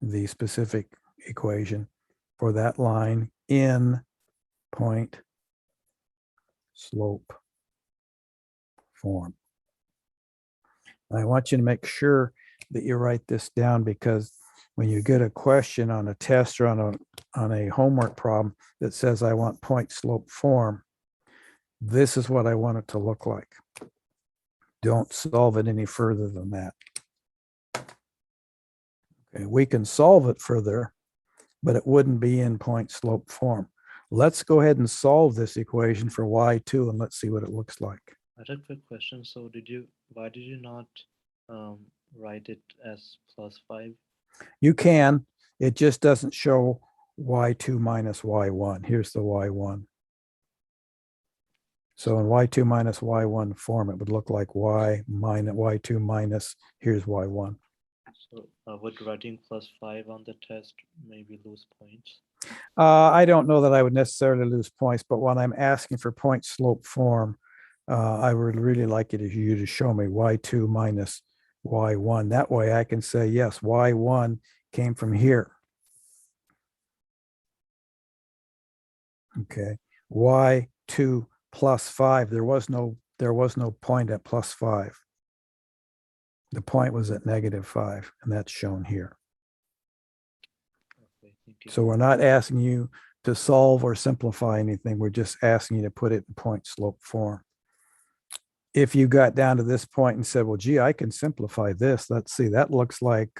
the specific equation for that line in point slope form. I want you to make sure that you write this down, because when you get a question on a test or on a homework problem that says I want point slope form, this is what I want it to look like. Don't solve it any further than that. Okay, we can solve it further, but it wouldn't be in point slope form. Let's go ahead and solve this equation for y2 and let's see what it looks like. I had a quick question. So why did you not write it as +5? You can, it just doesn't show y2 minus y1. Here's the y1. So in y2 minus y1 form, it would look like y minus y2 minus, here's y1. So would writing +5 on the test maybe lose points? I don't know that I would necessarily lose points, but when I'm asking for point slope form, I would really like you to show me y2 minus y1. That way I can say, yes, y1 came from here. Okay, y2 plus 5, there was no point at +5. The point was at -5, and that's shown here. Okay, thank you. So we're not asking you to solve or simplify anything. We're just asking you to put it in point slope form. If you got down to this point and said, well, gee, I can simplify this. Let's see, that looks like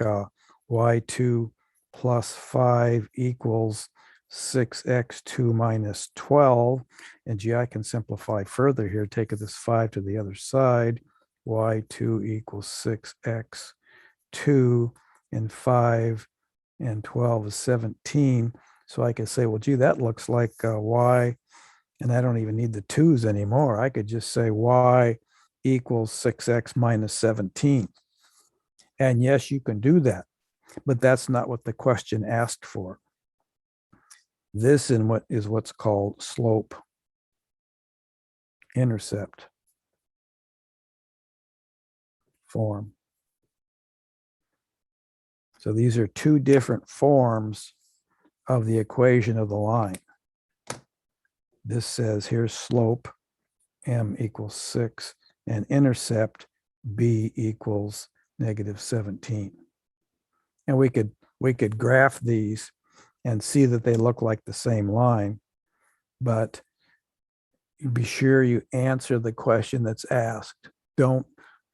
y2 plus 5 equals 6x2 minus 12. And gee, I can simplify further here. Take this 5 to the other side. y2 equals 6x2, and 5 and 12 is 17. So I could say, well, gee, that looks like y, and I don't even need the 2's anymore. I could just say y equals 6x minus 17. And yes, you can do that, but that's not what the question asked for. This is what's called slope intercept form. So these are two different forms of the equation of the line. This says here's slope, m equals 6, and intercept, b equals -17. And we could graph these and see that they look like the same line, but be sure you answer the question that's asked. Don't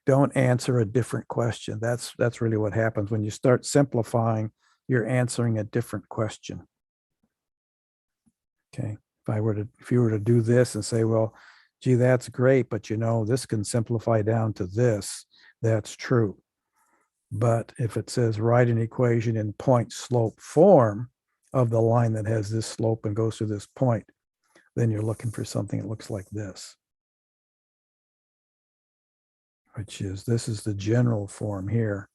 don't answer a different question. That's really what happens when you start simplifying. You're answering a different question. Okay, if you were to do this and say, well, gee, that's great, but you know, this can simplify down to this. That's true. But if it says write an equation in point slope form of the line that has this slope and goes to this point, then you're looking for something that looks like this, which is, this is the general form here.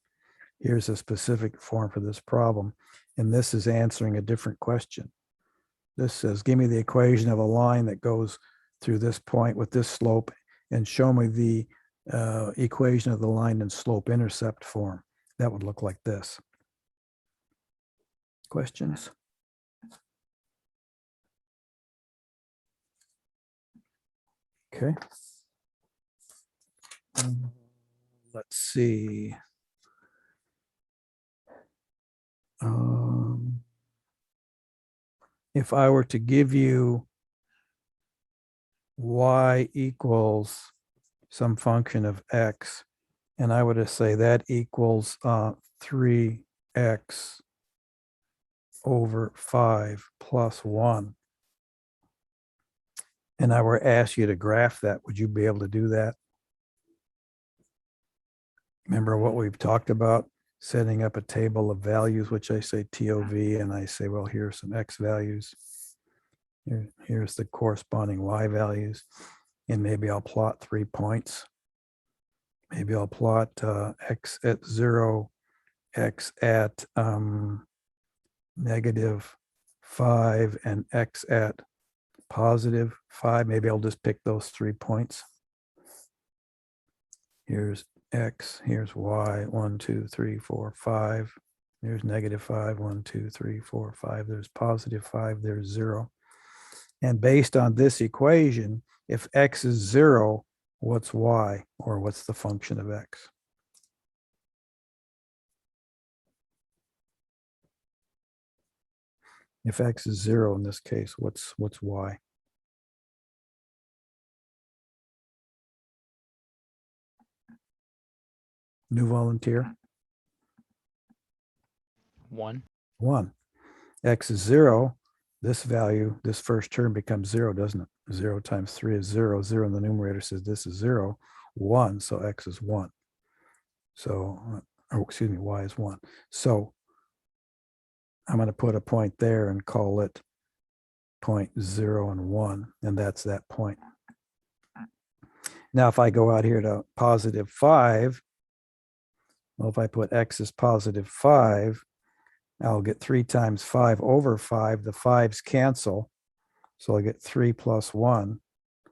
Here's a specific form for this problem. And this is answering a different question. This says, give me the equation of a line that goes through this point with this slope and show me the equation of the line in slope intercept form. That would look like this. Questions? Okay. Let's see. If I were to give you y equals some function of x, and I were to say that equals 3x over 5 plus 1, and I were to ask you to graph that, would you be able to do that? Remember what we've talked about? Setting up a table of values, which I say TOV, and I say, well, here are some x values. Here's the corresponding y values. And maybe I'll plot 3 points. Maybe I'll plot x at 0, x at -5, and x at +5. Maybe I'll just pick those 3 points. Here's x, here's y, 1, 2, 3, 4, 5. There's -5, 1, 2, 3, 4, 5. There's +5, there's 0. And based on this equation, if x is 0, what's y, or what's the function of x? If x is 0 in this case, what's y? New volunteer? 1. 1. X is 0. This value, this first term becomes 0, doesn't it? 0 times 3 is 0. 0 in the numerator says this is 0. 1, so x is 1. So, oh, excuse me, y is 1. So I'm going to put a point there and call it point 0 and 1, and that's that point. Now, if I go out here to +5, well, if I put x is +5, I'll get 3 times 5 over 5. The 5's cancel. So I get 3 plus 1.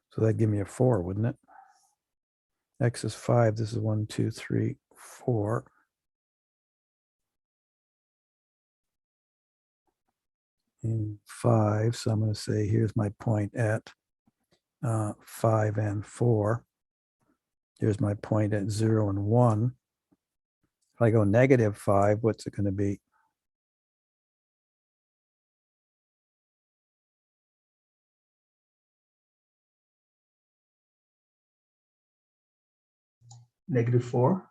So that'd give me a 4, wouldn't it? X is 5. This is 1, 2, 3, 4. And 5. So I'm going to say here's my point at 5 and 4. Here's my point at 0 and 1. If I go -5, what's it going to be? -4.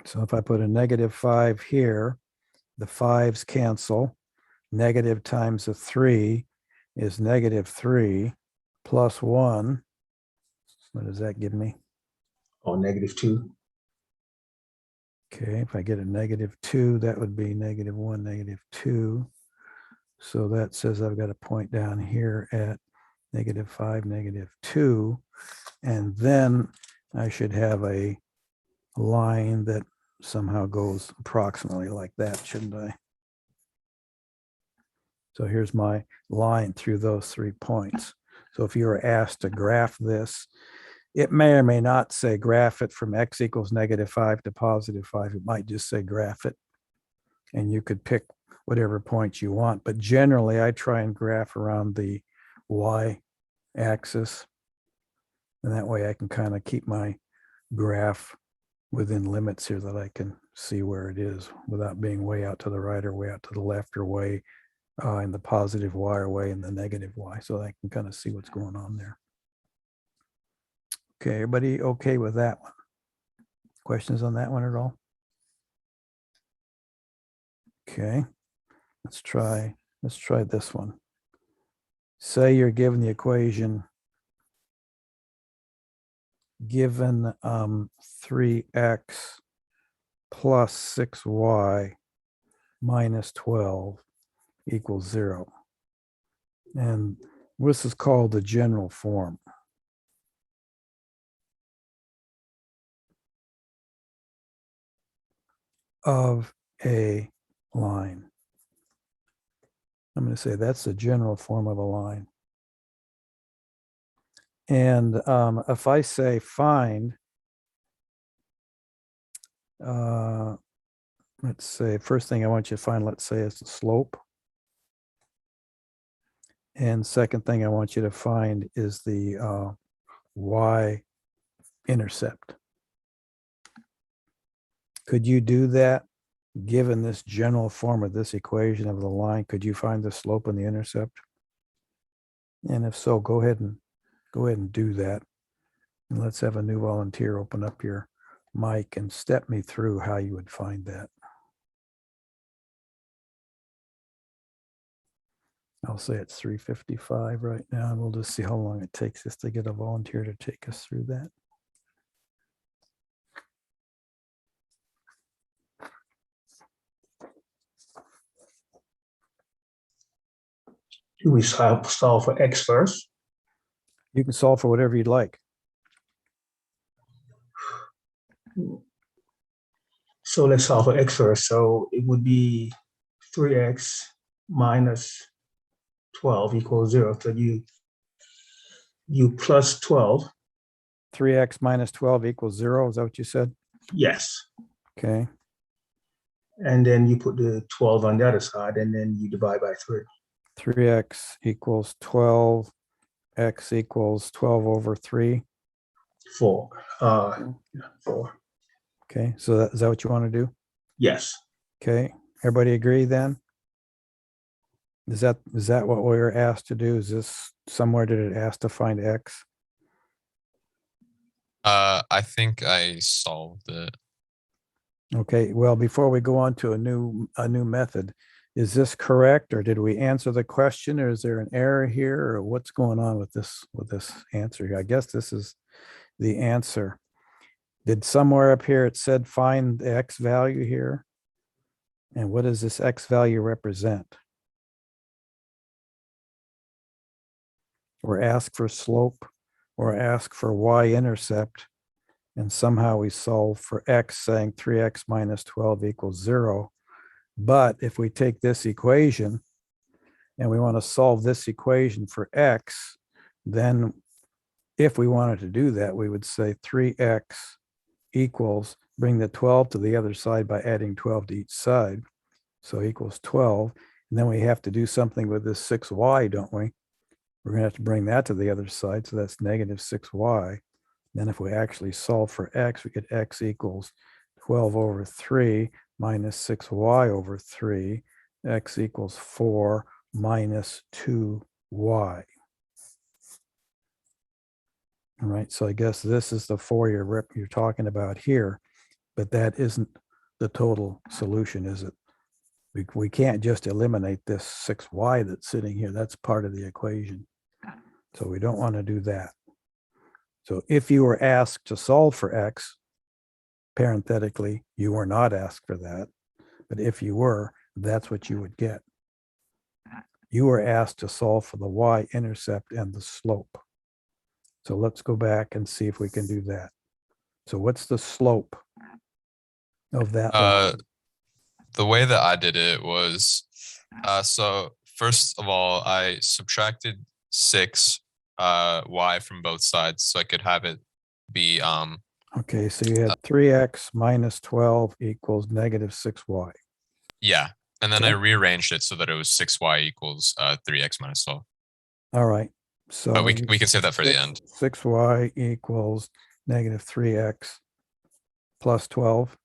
So if I put a -5 here, the 5's cancel. Negative times a 3 is -3 plus 1. What does that give me? Or -2. Okay, if I get a -2, that would be -1, -2. So that says I've got a point down here at -5, -2. And then I should have a line that somehow goes approximately like that, shouldn't I? So here's my line through those 3 points. So if you were asked to graph this, it may or may not say graph it from x equals -5 to +5. It might just say graph it. And you could pick whatever points you want. But generally, I try and graph around the y axis. And that way I can kind of keep my graph within limits here that I can see where it is without being way out to the right or way out to the left or way in the positive y or way in the negative y. So I can kind of see what's going on there. Okay, everybody okay with that one? Questions on that one at all? Okay, let's try this one. Say you're given the equation given 3x plus 6y minus 12 equals 0. And this is called the general form. Of a line. I'm going to say that's the general form of a line. And if I say find, let's say first thing I want you to find, let's say, is the slope. And second thing I want you to find is the y-intercept. Could you do that given this general form of this equation of the line? Could you find the slope and the intercept? And if so, go ahead and do that. And let's have a new volunteer open up your mic and step me through how you would find that. I'll say it's 3:55 right now, and we'll just see how long it takes us to get a volunteer to take us through that. Do we solve for x first? You can solve for whatever you'd like. So let's solve for x first. So it would be 3x minus 12 equals 0. So you plus 12. 3x minus 12 equals 0. Is that what you said? Yes. Okay. And then you put the 12 on the other side, and then you divide by 3. 3x equals 12. X equals 12 over 3. 4. 4. Okay. So is that what you want to do? Yes. Okay. Everybody agree then? Is that what we were asked to do? Is this somewhere did it ask to find X? I think I solved it. Okay. Well, before we go on to a new method, is this correct, or did we answer the question, or is there an error here, or what's going on with this answer here? I guess this is the answer. Did somewhere up here it said find the X value here? And what does this X value represent? Or ask for slope, or ask for y-intercept, and somehow we solve for X, saying 3x minus 12 equals 0. But if we take this equation and we want to solve this equation for X, then if we wanted to do that, we would say 3x equals, bring the 12 to the other side by adding 12 to each side. So equals 12. And then we have to do something with this 6y, don't we? We're going to have to bring that to the other side. So that's negative 6y. Then if we actually solve for X, we get X equals 12 over 3 minus 6y over 3. X equals 4 minus 2y. All right, so I guess this is the 4 you're talking about here, but that isn't the total solution, is it? We can't just eliminate this 6y that's sitting here. That's part of the equation. So we don't want to do that. So if you were asked to solve for X, parenthetically, you were not asked for that. But if you were, that's what you would get. You were asked to solve for the y-intercept and the slope. So let's go back and see if we can do that. So what's the slope of that line? The way that I did it was, so first of all, I subtracted 6 y from both sides so I could have it be Okay, so you had 3x minus 12 equals negative 6y. yeah, and then I Okay. rearranged it so that it was 6y equals 3x minus 12. All right. So But we can save that for the end. 6y equals negative 3x plus 12.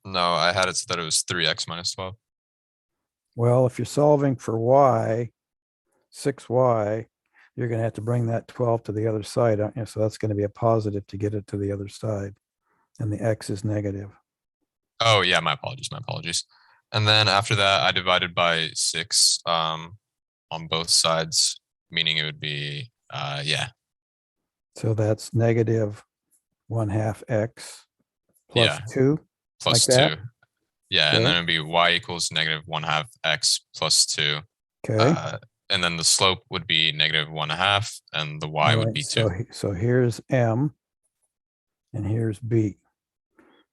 No, I had it so that it was 3x minus 12. Well, if you're solving for y, 6y, you're going to have to bring that 12 to the other side, aren't you? So that's going to be a positive to get it to the other side. and the x is negative. Oh yeah, my apologies, my apologies. And then after that, I divided by 6 on both sides, meaning it would be yeah, So that's negative 1/2 x plus Yeah. 2, plus like that. 2. Yeah, and then Okay. it'd be y equals negative 1/2 x plus 2. Okay. And then the slope would be negative 1/2, and the y All would right. be 2. So here's m and here's b.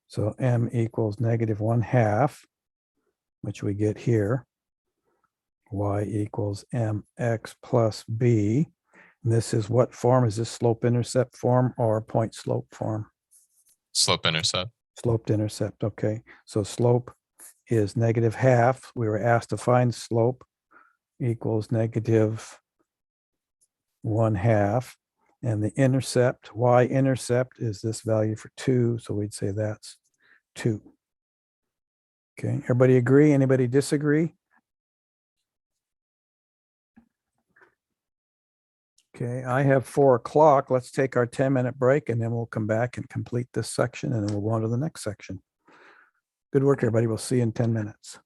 So m equals negative 1/2, which we get here. Y equals mx plus b. And this is what form? Is this slope intercept form or point slope form? Slope intercept. Sloped intercept. Okay. So slope is negative 1/2. We were asked to find slope equals negative 1/2. And the intercept, y-intercept, is this value for 2. So we'd say that's 2. Okay. Everybody agree? Anybody disagree? Okay, I have 4 o'clock. Let's take our 10-minute break and then we'll come back and complete this section and then we'll go on to the next section. Good work, everybody. We'll see you in 10 minutes.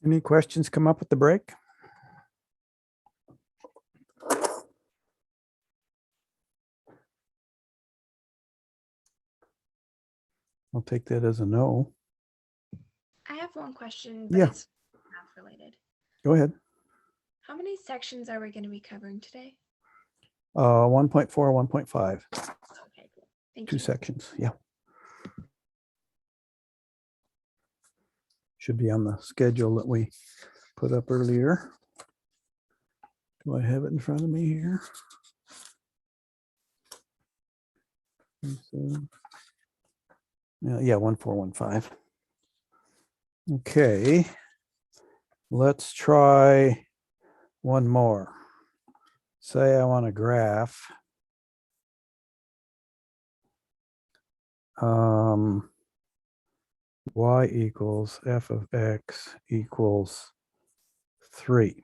Any questions come up at the break? I'll take that as a no. I have one question, but Yeah. it's math related. Go ahead. How many sections are we going to be covering today? 1.4, 1.5, Okay, cool. Thank two you. sections. Yeah. Should be on the schedule that we put up earlier. Do I have it in front of me here? Yeah, 1415. Okay. Let's try one more. Say I want a graph. Y equals f of x equals 3.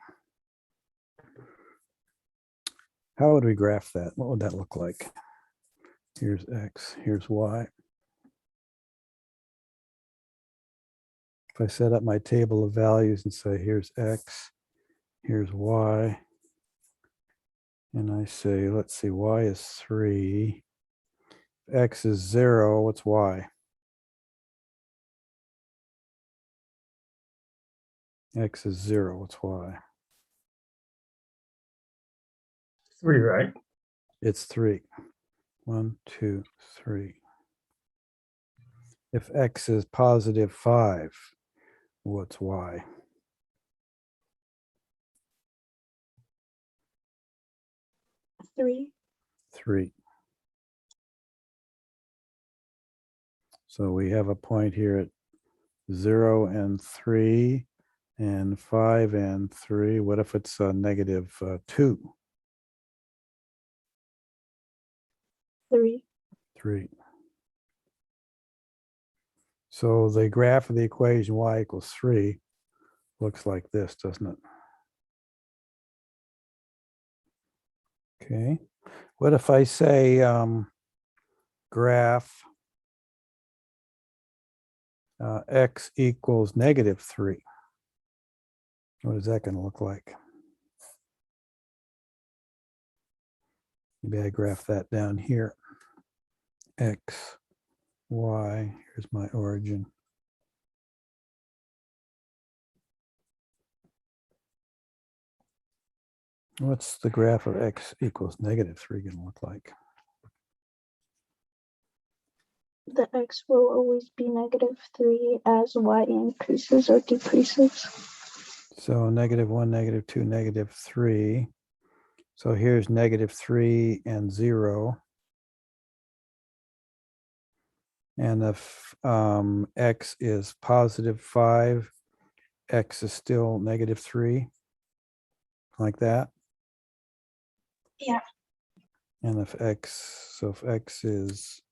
How would we graph that? What would that look like? Here's x, here's y. If I set up my table of values and say, here's x, here's y, and I say, let's see, y is 3, x is 0, what's y? X is 0, what's y? 3, right? It's 3. 1, 2, 3. If x is positive 5, what's y? 3. 3. So we have a point here at 0 and 3 and 5 and 3. What if it's negative 2? 3. 3. So the graph of the equation y equals 3 looks like this, doesn't it? Okay. What if I say graph x equals negative 3? What is that going to look like? Maybe I graph that down here. X, y, here's my origin. What's the graph of x equals negative 3 going to look like? The x will always be negative 3 as y increases or decreases. So negative 1, negative 2, negative 3. So here's negative 3 and 0. And if x is positive 5, x is still negative 3, like that. Yeah. And if x is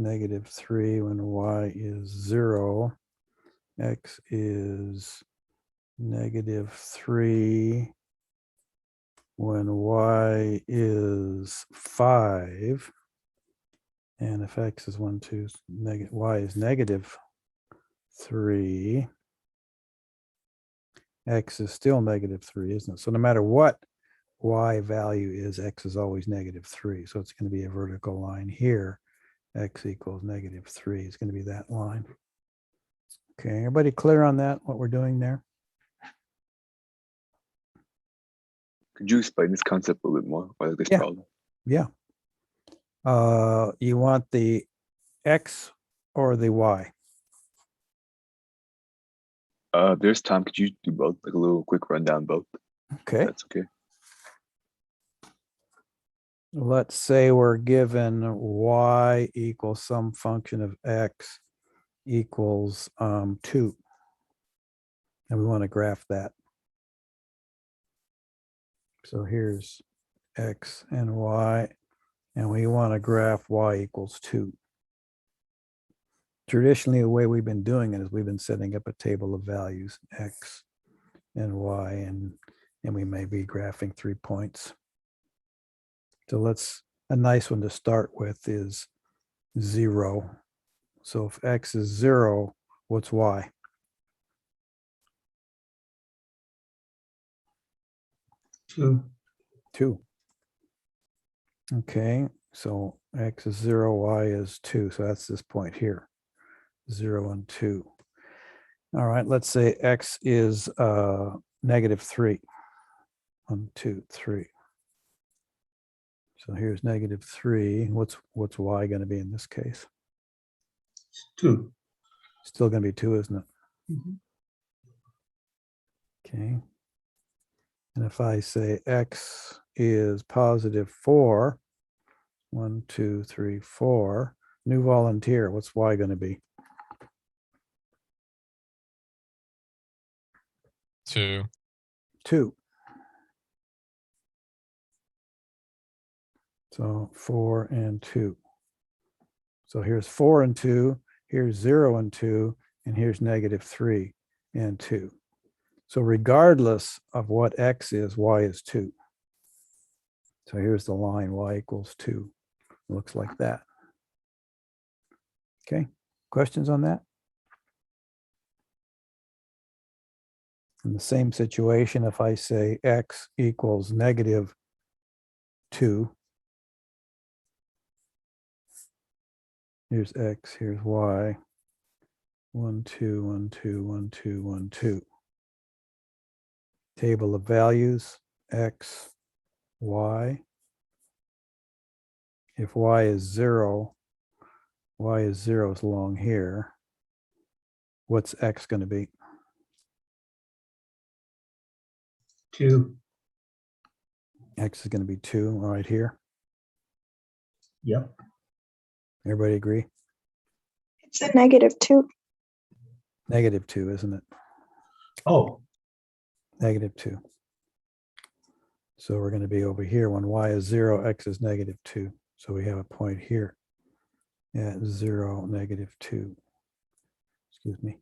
negative 3 when y is 0, x is negative 3 when y is 5, and if x is 1, 2, negative, y is negative 3, x is still negative 3, isn't it? So no matter what y value is, x is always negative 3. So it's going to be a vertical line here. X equals negative 3 is going to be that line. Okay, everybody clear on that, what we're doing there? Could you explain this concept a little bit more? Why like this Yeah. problem? Yeah. You want the x or the y? There's time. Could you do both? Like a little quick rundown both? Okay. That's okay. Let's say we're given y equals some function of x equals 2. And we want to graph that. So here's x and y, and we want to graph y equals 2. Traditionally, the way we've been doing it is we've been setting up a table of values, x and y, and we may be graphing 3 points. So a nice one to start with is 0. So if x is 0, what's y? 2. 2. Okay, so x is 0, y is 2. So that's this point here, 0 and 2. All right, let's say x is -3. 1, 2, 3. So here's -3. What's y going to be in this case? 2. Still going to be 2, isn't it? Mhm. Okay. And if I say x is +4, 1, 2, 3, 4, new volunteer, what's y going to be? 2. 2. So 4 and 2. So here's 4 and 2, here's 0 and 2, and here's -3 and 2. So regardless of what x is, y is 2. So here's the line, y equals 2. It looks like that. Okay, questions on that? In the same situation, if I say x equals -2, here's x, here's y, 1, 2, 1, 2, 1, 2, 1, 2. Table of values, x, y. If y is 0 is along here. What's x going to be? 2. X is going to be 2 right here. Yep. Everybody agree? It's a -2. -2, isn't it? Oh, -2. So we're going to be over here when y is 0, x is -2. So we have a point here at 0, -2. Excuse me.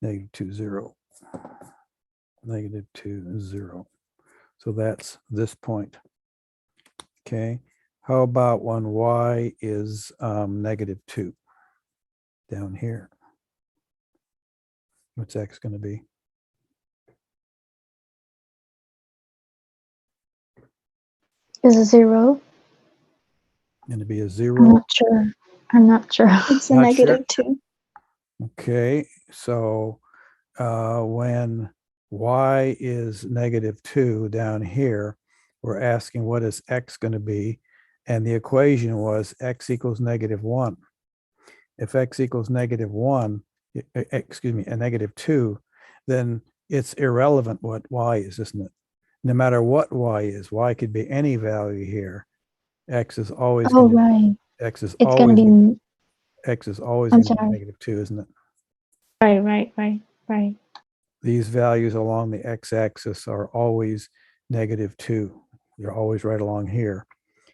-2, 0. -2, 0. So that's this point. Okay. How about when y is -2 down here? What's x going to be? Is a 0. Going to be a I'm 0. not sure. I'm not sure. It's a Not sure? -2. Okay, so when y is -2 down here, we're asking what is x going to be, and the equation was x equals -1. If x equals -1, excuse me, a -2, then it's irrelevant what y is, isn't it? No matter what y is, y could be any value here. X is always Oh, going to right. x is It's going to always be, x is always I'm going to sorry. be -2, isn't it? Right. These values along the x-axis are always -2. They're always right along here,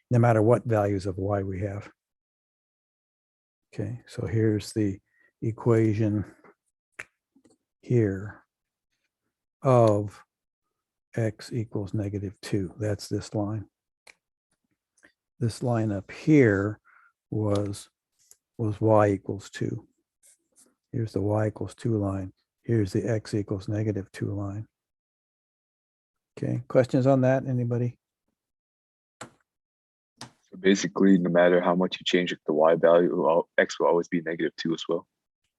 no matter what values of y we have. Okay, so here's the equation here of x equals -2. That's this line. This line up here was y equals 2. Here's the y equals 2 line. Here's the x equals -2 line. Okay, questions on that, anybody? So basically, no matter how much you change the y value, x will always be -2 as well.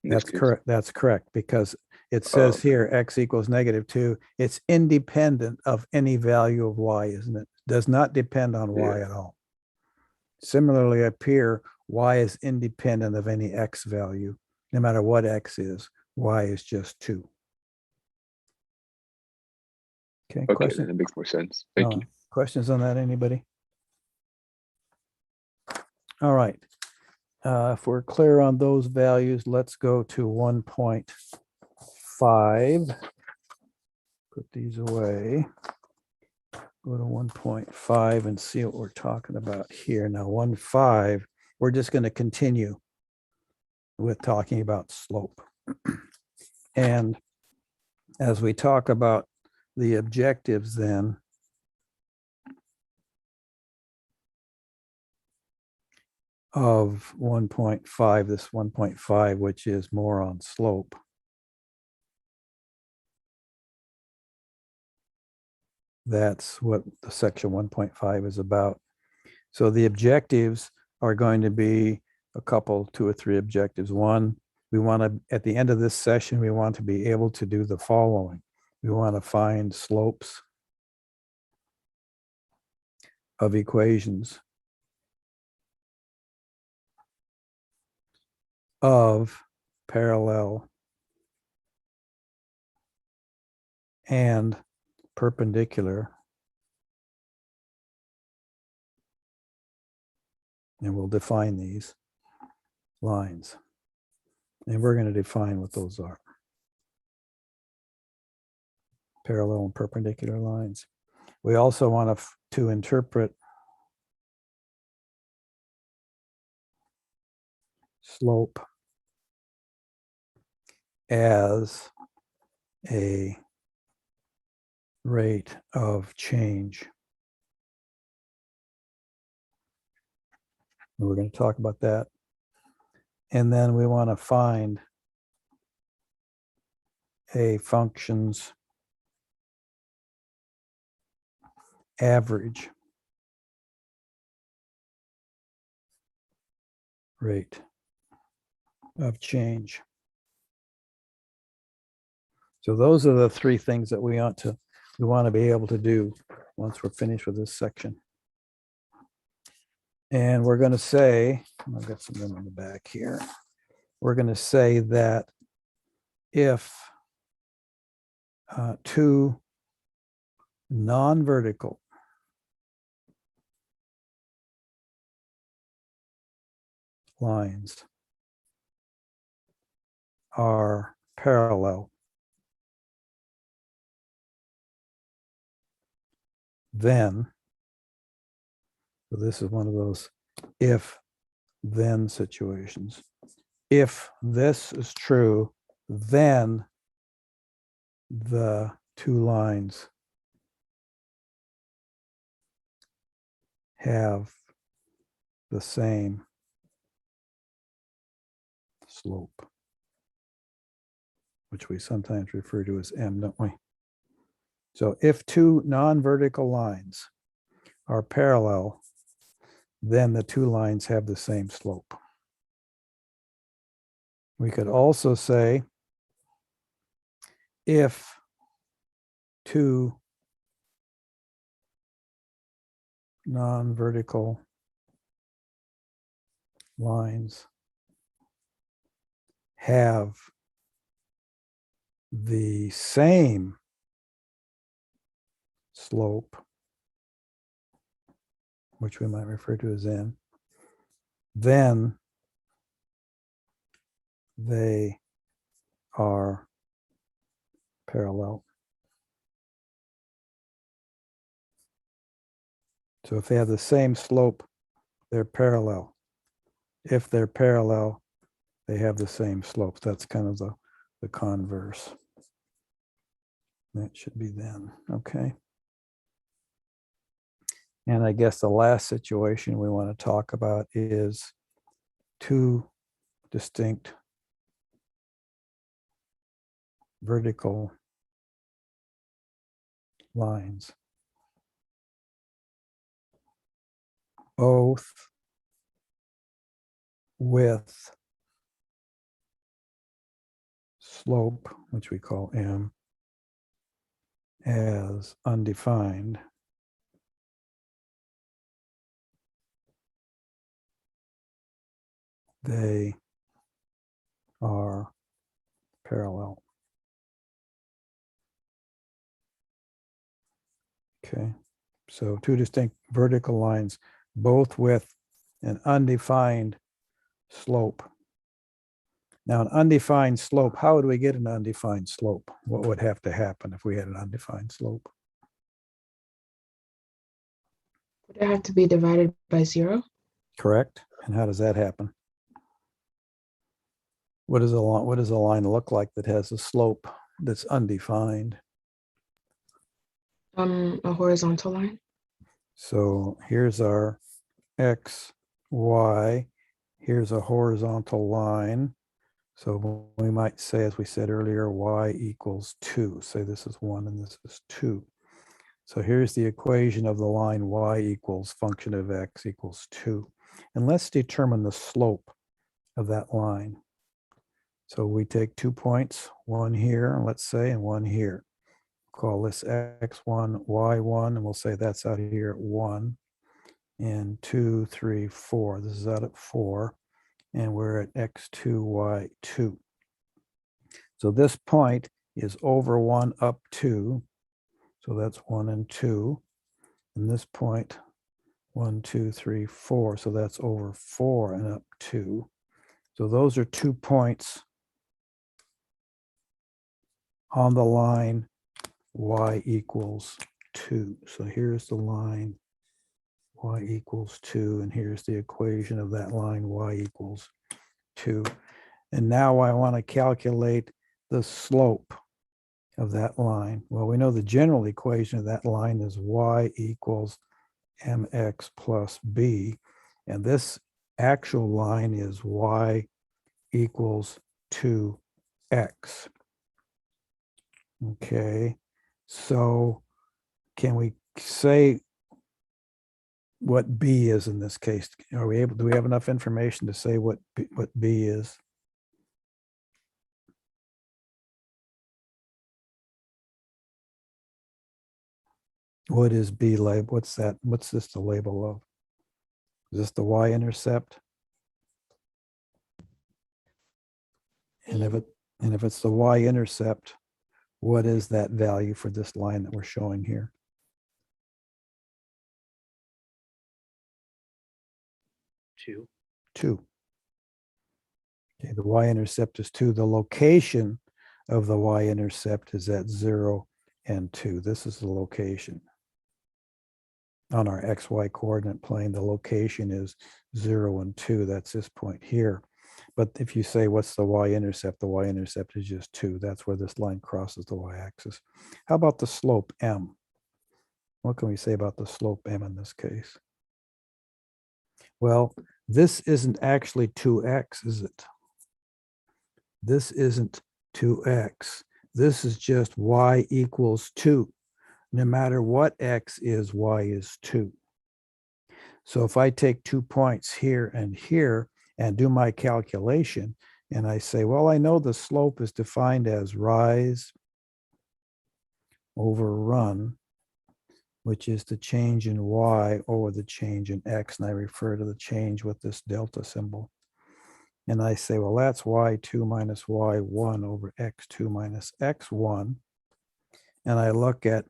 in this That's case. correct. That's correct, because it says okay. here x equals -2. It's independent of any value of y, isn't it? Does not depend on y Yeah. at all. Similarly, up here, y is independent of any x value. No matter what x is, y is just 2. Okay, Okay, question? then that makes more sense. Thank you. Questions on that, anybody? All right. If we're clear on those values, let's go to 1.5. Put these away. Go to 1.5 and see what we're talking about here. Now, 1.5, we're just going to continue with talking about slope. And as we talk about the objectives then, of 1.5, this 1.5, which is more on slope. That's what the section 1.5 is about. So the objectives are going to be a couple, 2 or 3 objectives. One, we want to, at the end of this session, we want to be able to do the following. We want to find slopes of equations of parallel and perpendicular, and we'll define these lines. And we're going to define what those are. Parallel and perpendicular lines. We also want to interpret slope as a rate of change. And we're going to talk about that. And then we want to find a function's average rate of change. So those are the 3 things that we want to be able to do once we're finished with this section. And we're going to say, I've got some room in the back here. We're going to say that if 2 non-vertical lines are parallel, then, so this is one of those if-then situations. If this is true, then the 2 lines have the same slope, which we sometimes refer to as M, don't we? So if 2 non-vertical lines are parallel, then the 2 lines have the same slope. We could also say if 2 non-vertical lines have the same slope, which we might refer to as N, then they are parallel. So if they have the same slope, they're parallel. If they're parallel, they have the same slopes. That's kind of the converse. That should be then, okay? And I guess the last situation we want to talk about is 2 distinct vertical lines, both with slope, which we call M, as undefined. They are parallel. Okay, so 2 distinct vertical lines, both with an undefined slope. Now, an undefined slope, how would we get an undefined slope? What would have to happen if we had an undefined slope? Would it have to be divided by 0? Correct. And how does that happen? What does a line look like that has a slope that's undefined? A horizontal line. So here's our X, Y. Here's a horizontal line. So we might say, as we said earlier, Y equals 2. Say this is 1 and this is 2. So here's the equation of the line y equals function of x equals 2. And let's determine the slope of that line. So we take 2 points, one here, let's say, and one here. Call this x1, y1, and we'll say that's out here at 1, and 2, 3, 4. This is out at 4, and we're at x2, y2. So this point is over 1 up 2. So that's 1 and 2. And this point, 1, 2, 3, 4. So that's over 4 and up 2. So those are 2 points on the line y equals 2. So here's the line y equals 2, and here's the equation of that line y equals 2. And now I want to calculate the slope of that line. Well, we know the general equation of that line is y equals mx plus b, and this actual line is y equals 2x. Okay, so can we say what b is in this case? Are we able? Do we have enough information to say what b is? What is b label? What's that? What's this the label of? Is this the y-intercept? And if it's the y-intercept, what is that value for this line that we're showing here? 2. 2. Okay, the y-intercept is 2. The location of the y-intercept is at 0 and 2. This is the location. On our xy coordinate plane, the location is 0 and 2. That's this point here. But if you say, what's the y-intercept? The y-intercept is just 2. That's where this line crosses the y-axis. How about the slope m? What can we say about the slope m in this case? Well, this isn't actually 2x, is it? This isn't 2x. This is just y equals 2. No matter what x is, y is 2. So if I take 2 points here and do my calculation, and I say, well, I know the slope is defined as rise over run, which is the change in y over the change in x, and I refer to the change with this delta symbol. And I say, well, that's y2 minus y1 over x2 minus x1. And I look at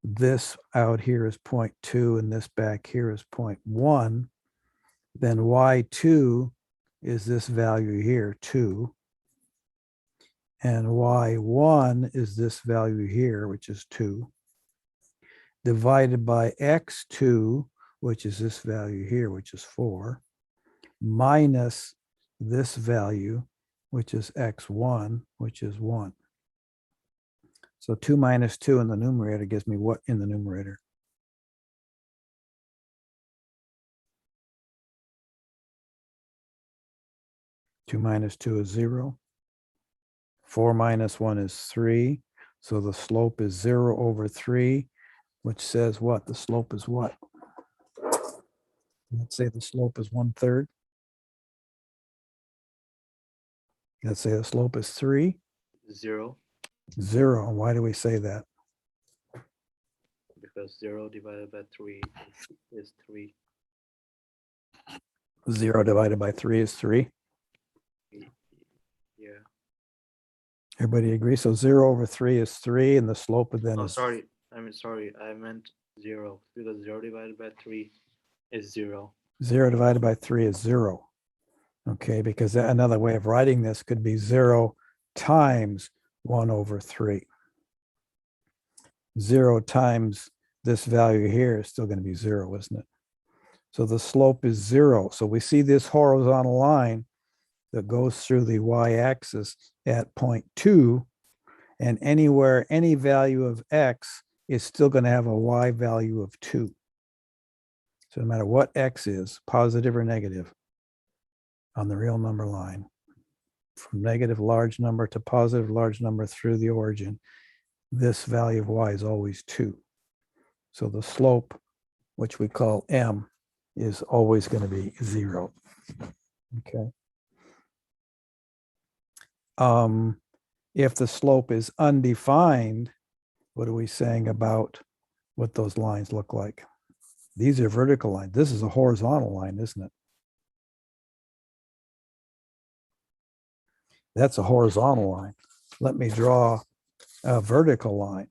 this out here is 0.2 and this back here is 0.1. Then y2 is this value here, 2. And y1 is this value here, which is 2. Divided by x2, which is this value here, which is 4, minus this value, which is x1, which is 1. So 2 minus 2 in the numerator gives me what in the numerator? Two minus 2 is 0. 4 minus 1 is 3. So the slope is 0 over 3, which says what? The slope is what? Let's say the slope is 1/3. Let's say the slope is 3. 0. 0. Why do we say that? Because 0 divided by 3 is 3. 0 divided by 3 is 3. Yeah. Everybody agree? So 0 over 3 is 3, and the slope of then Oh, is... sorry. I meant 0, because 0 divided by 3 is 0. 0 divided by 3 is 0. Okay, because another way of writing this could be 0 times 1 over 3. 0 times this value here is still going to be 0, isn't it? So the slope is 0. So we see this horizontal line that goes through the y-axis at 0.2, and anywhere, any value of x is still going to have a y value of 2. So no matter what x is, positive or negative, on the real number line, from negative large number to positive large number through the origin, this value of y is always 2. So the slope, which we call m, is always going to be 0. Okay. If the slope is undefined, what are we saying about what those lines look like? These are vertical lines. This is a horizontal line, isn't it? That's a horizontal line. Let me draw a vertical line.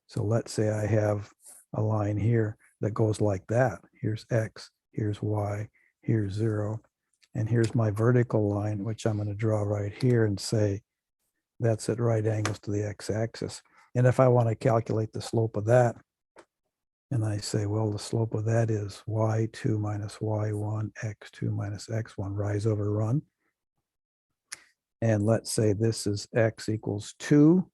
So let's say I have a line here that goes like that. Here's X, here's Y, here's 0. And here's my vertical line, which I'm going to draw right here and say that's at right angles to the x-axis. And if I want to calculate the slope of that, and I say, well, the slope of that is y2 minus y1, x2 minus x1, rise over run. And let's say this is x equals 2.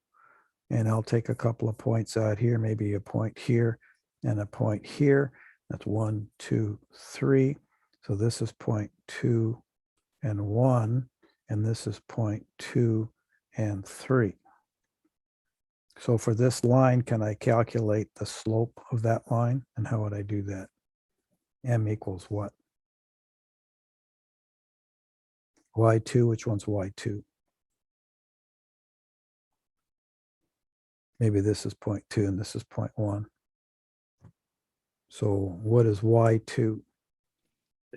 And I'll take a couple of points out here, maybe a point here and a point here. That's 1, 2, 3. So this is point 2 and 1. And this is point 2 and 3. So for this line, can I calculate the slope of that line? And how would I do that? M equals what? Y2, which one's Y2? Maybe this is 0.2 and this is 0.1. So what is Y2?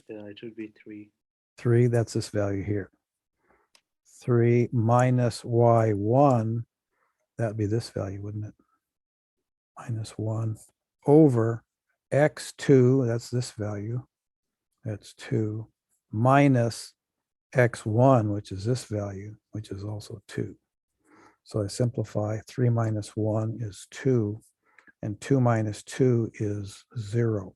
It should be 3. 3, that's this value here. 3 minus Y1, that'd be this value, wouldn't it? Minus 1 over X2, that's this value. That's 2 minus X1, which is this value, which is also 2. So I simplify, 3 minus 1 is 2, and 2 minus 2 is 0.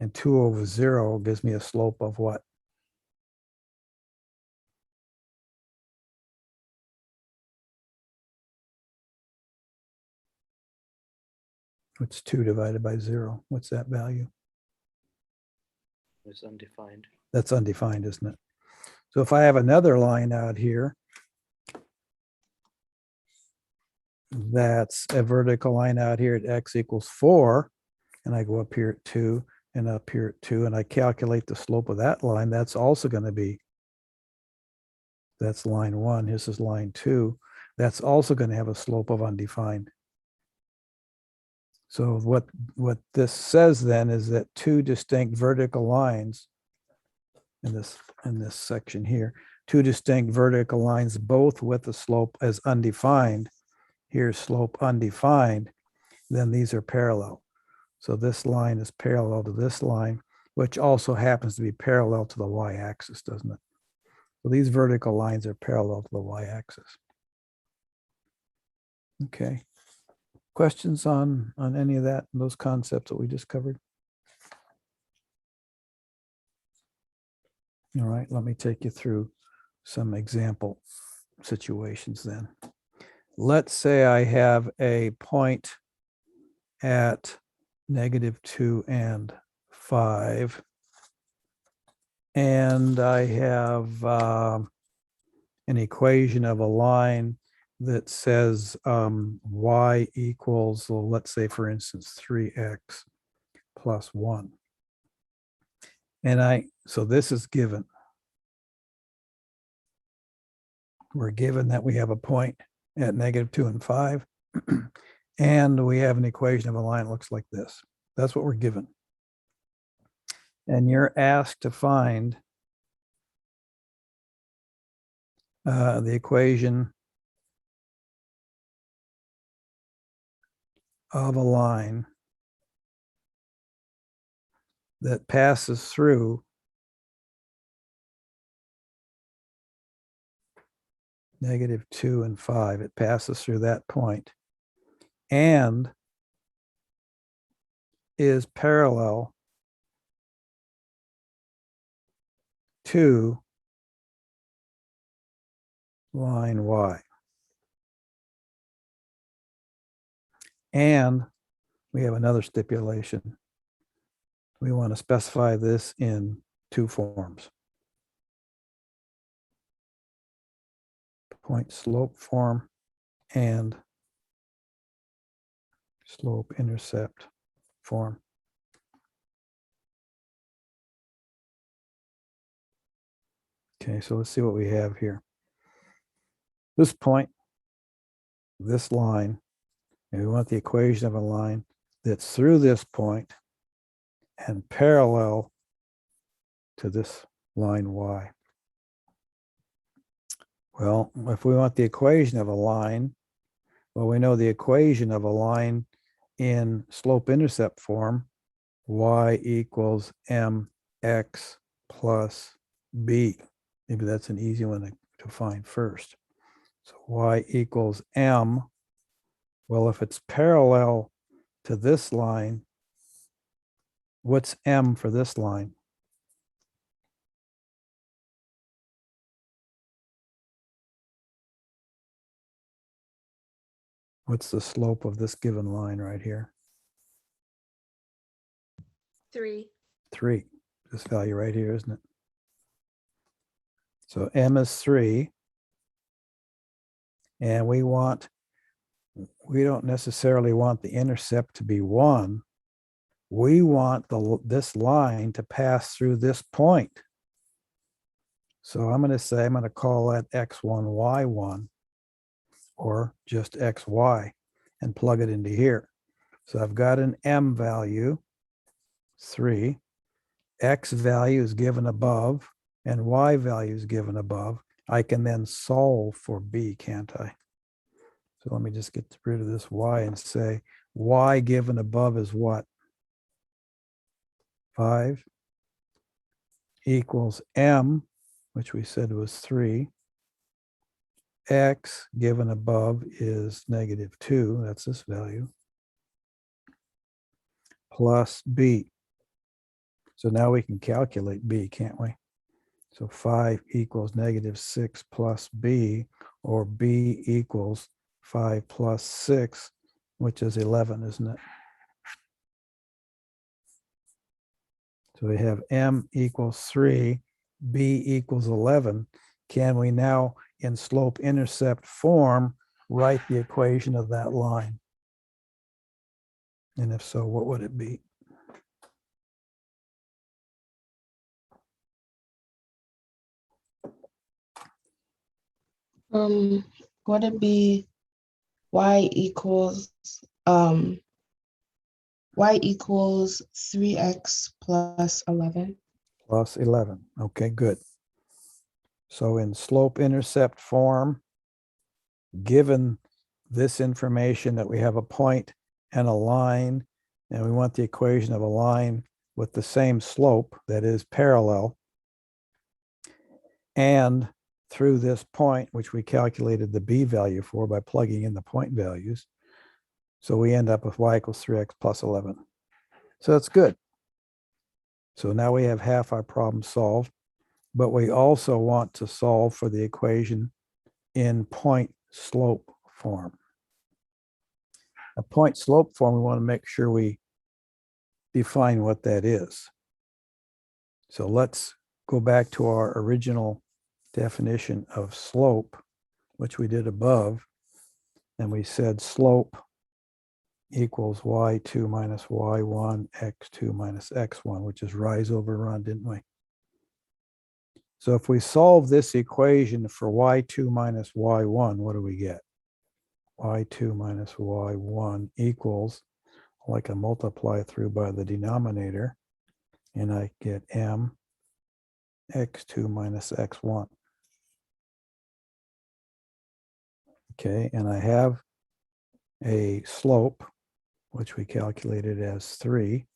And 2 over 0 gives me a slope of what? What's 2 divided by 0? What's that value? It's undefined. That's undefined, isn't it? So if I have another line out here, that's a vertical line out here at x equals 4, and I go up here at 2 and up here at 2, and I calculate the slope of that line, that's also going to be, that's line 1, this is line 2. That's also going to have a slope of undefined. So what this says then is that two distinct vertical lines in this section here, two distinct vertical lines, both with the slope as undefined. Here's slope undefined, then these are parallel. So this line is parallel to this line, which also happens to be parallel to the y-axis, doesn't it? So these vertical lines are parallel to the y-axis. Okay. Questions on any of that, those concepts that we just covered? All right, let me take you through some example situations then. Let's say I have a point at -2 and 5, and I have an equation of a line that says y equals, well, let's say for instance 3x plus 1. And so this is given. We're given that we have a point at -2 and 5, and we have an equation of a line that looks like this. That's what we're given. And you're asked to find the equation of a line that passes through -2 and 5. It passes through that point and is parallel to line Y. And we have another stipulation. We want to specify this in two forms. Point slope form and slope intercept form. Okay, so let's see what we have here. This point, this line, and we want the equation of a line that's through this point and parallel to this line y. Well, if we want the equation of a line, well, we know the equation of a line in slope-intercept form, y equals mx plus b. Maybe that's an easy one to find first. So y equals m. Well, if it's parallel to this line, what's m for this line? What's the slope of this given line right here? 3. 3. This value right here, isn't it? So m is 3. And we don't necessarily want the intercept to be 1. We want this line to pass through this point. So I'm going to call that x1, y1, or just xy, and plug it into here. So I've got an m value, 3. X value is given above, and y value is given above. I can then solve for b, can't I? So let me just get rid of this y and say y given above is what? 5 equals m, which we said was 3. X given above is -2. That's this value. Plus b. So now we can calculate b, can't we? So 5 equals -6 plus b, or b equals 5 plus 6, which is 11, isn't it? So we have m equals 3, b equals 11. Can we now, in slope-intercept form, write the equation of that line? And if so, what would it be? Would it be y equals 3x plus 11? Plus 11. Okay, good. So in slope-intercept form, given this information that we have a point and a line, and we want the equation of a line with the same slope, that is parallel, and through this point, which we calculated the b value for by plugging in the point values. So we end up with y equals 3x plus 11. So that's good. So now we have half our problem solved, but we also want to solve for the equation in point slope form. A point slope form, we want to make sure we define what that is. So let's go back to our original definition of slope, which we did above, and we said slope equals y2 minus y1, x2 minus x1, which is rise over run, didn't we? So if we solve this equation for y2 minus y1, what do we get? Y2 minus y1 equals, like I multiply through by the denominator, and I get m x2 minus x1. Okay, and I have a slope, which we calculated as 3,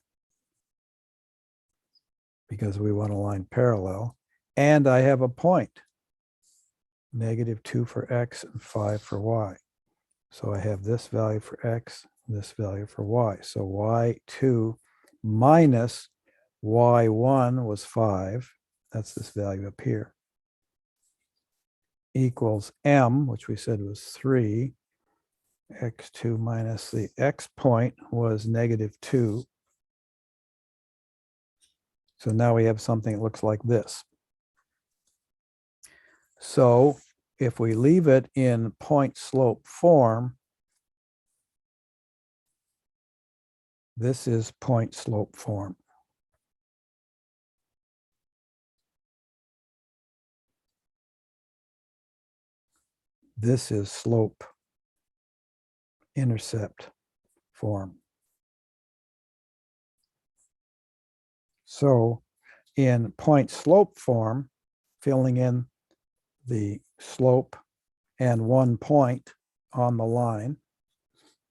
because we want a line parallel, and I have a point, -2 for x and 5 for y. So I have this value for x, this value for y. So y2 minus y1 was 5. That's this value up here. Equals m, which we said was 3. x2 minus the x point was -2. So now we have something that looks like this. So if we leave it in point slope form, This is point slope form. This is slope intercept form. So in point slope form, filling in the slope and 1 point on the line,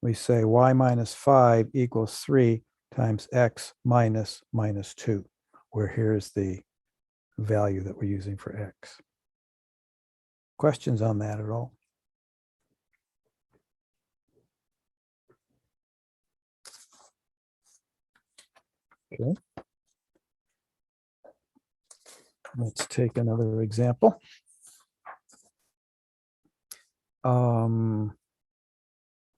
we say y minus 5 equals 3 times x minus minus 2, where here's the value that we're using for x. Questions on that at all? Okay. Let's take another example.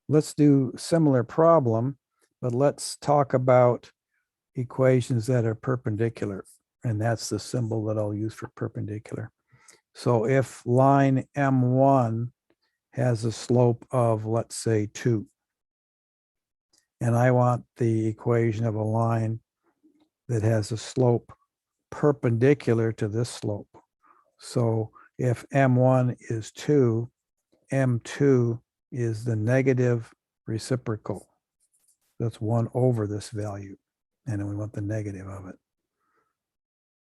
Let's do similar problem, but let's talk about equations that are perpendicular. And that's the symbol that I'll use for perpendicular. So if line M1 has a slope of, let's say, 2, and I want the equation of a line that has a slope perpendicular to this slope. So if M1 is 2, M2 is the negative reciprocal. That's 1 over this value. And then we want the negative of it.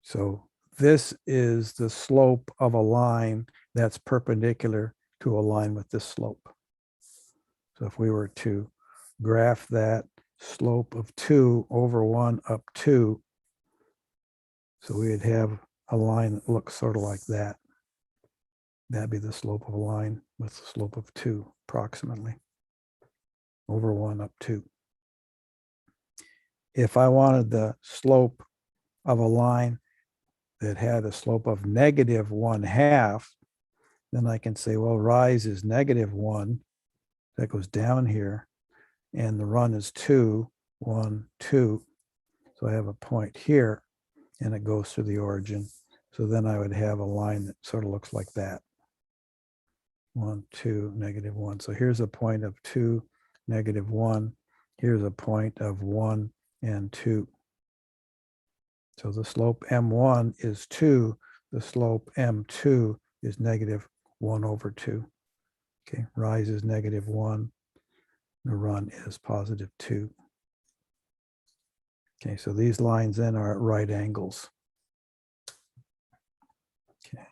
So this is the slope of a line that's perpendicular to a line with this slope. So if we were to graph that slope of 2 over 1 up 2, so we'd have a line that looks sort of like that. That'd be the slope of a line with the slope of 2 approximately, over 1 up 2. If I wanted the slope of a line that had a slope of negative 1/2, then I can say, well, rise is negative 1. That goes down here. And the run is 2, 1, 2. So I have a point here, and it goes through the origin. So then I would have a line that sort of looks like that. 1, 2, negative 1. So here's a point of 2, negative 1. Here's a point of 1 and 2. So the slope M1 is 2. The slope M2 is negative 1 over 2. Okay, rise is negative 1. The run is positive 2. Okay, so these lines then are at right angles. Okay.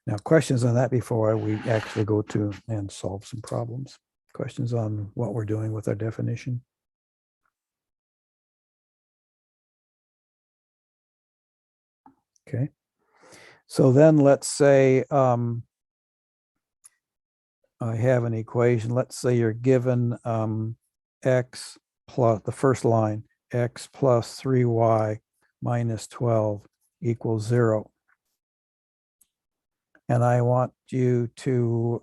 Now, questions on that before we actually go to and solve some problems? Questions on what we're doing with our definition? Okay. So then let's say I have an equation. Let's say you're given x plus, the first line, x plus 3y minus 12 equals 0. And I want you to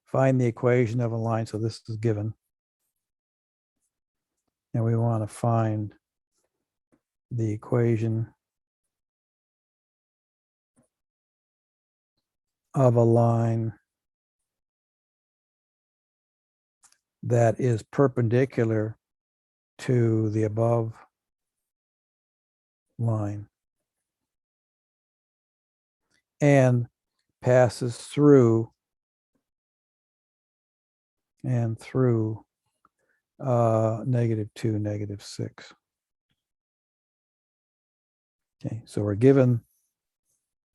find the equation of a line. So this is given. And we want to find the equation of a line that is perpendicular to the above line and passes through and through -2, -6. Okay, so we're given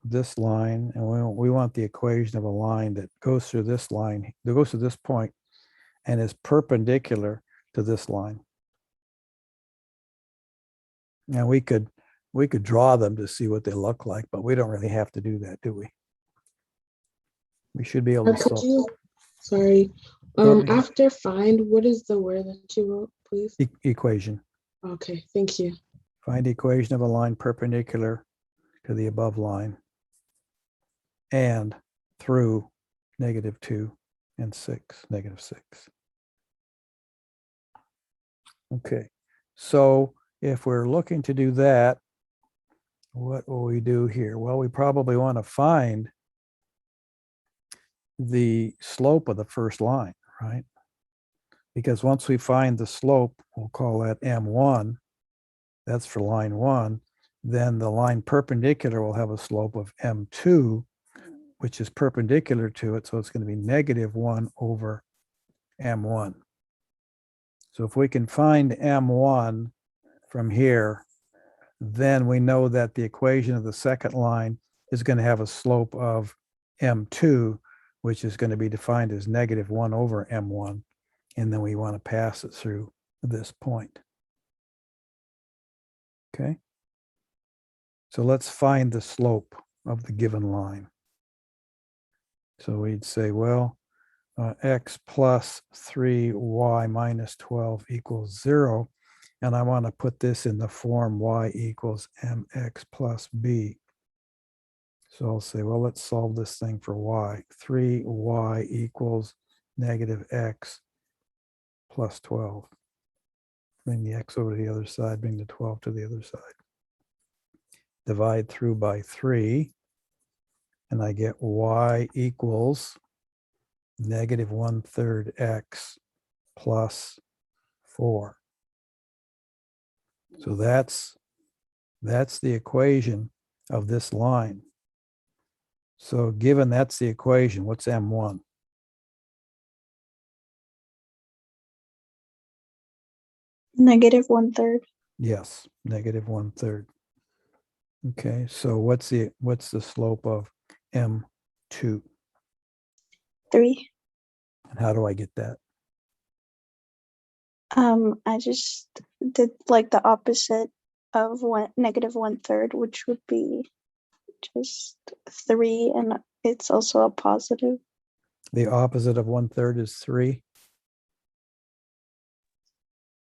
this line, and we want the equation of a line that goes through this line, that goes to this point, and is perpendicular to this line. Now we could draw them to see what they look like, but we don't really have to do that, do we? We should be able to Could solve. you, sorry, Go ahead. after find, what is the word that you wrote, please? Equation. Okay, thank you. Find the equation of a line perpendicular to the above line and through -2 and 6, -6. Okay, so if we're looking to do that, what will we do here? Well, we probably want to find the slope of the first line, right? because once we find the slope, we'll call that M1. That's for line 1. Then the line perpendicular will have a slope of M2, which is perpendicular to it. So it's going to be -1 over M1. So if we can find M1 from here, then we know that the equation of the second line is going to have a slope of M2, which is going to be defined as -1 over M1. And then we want to pass it through this point. Okay. So let's find the slope of the given line. So we'd say, well, x plus 3y minus 12 equals 0. And I want to put this in the form y equals mx plus b. So I'll say, well, let's solve this thing for y. 3y equals -x plus 12. Bring the x over to the other side, bring the 12 to the other side. Divide through by 3, and I get y equals -1/3 x plus 4. So that's the equation of this line. So given that's the equation, what's M1? -1/3. Yes, -1/3. Okay, so what's the slope of M2? 3. And how do I get that? I just did like the opposite of -1/3, which would be just 3, and it's also a positive. The opposite of 1/3 is 3.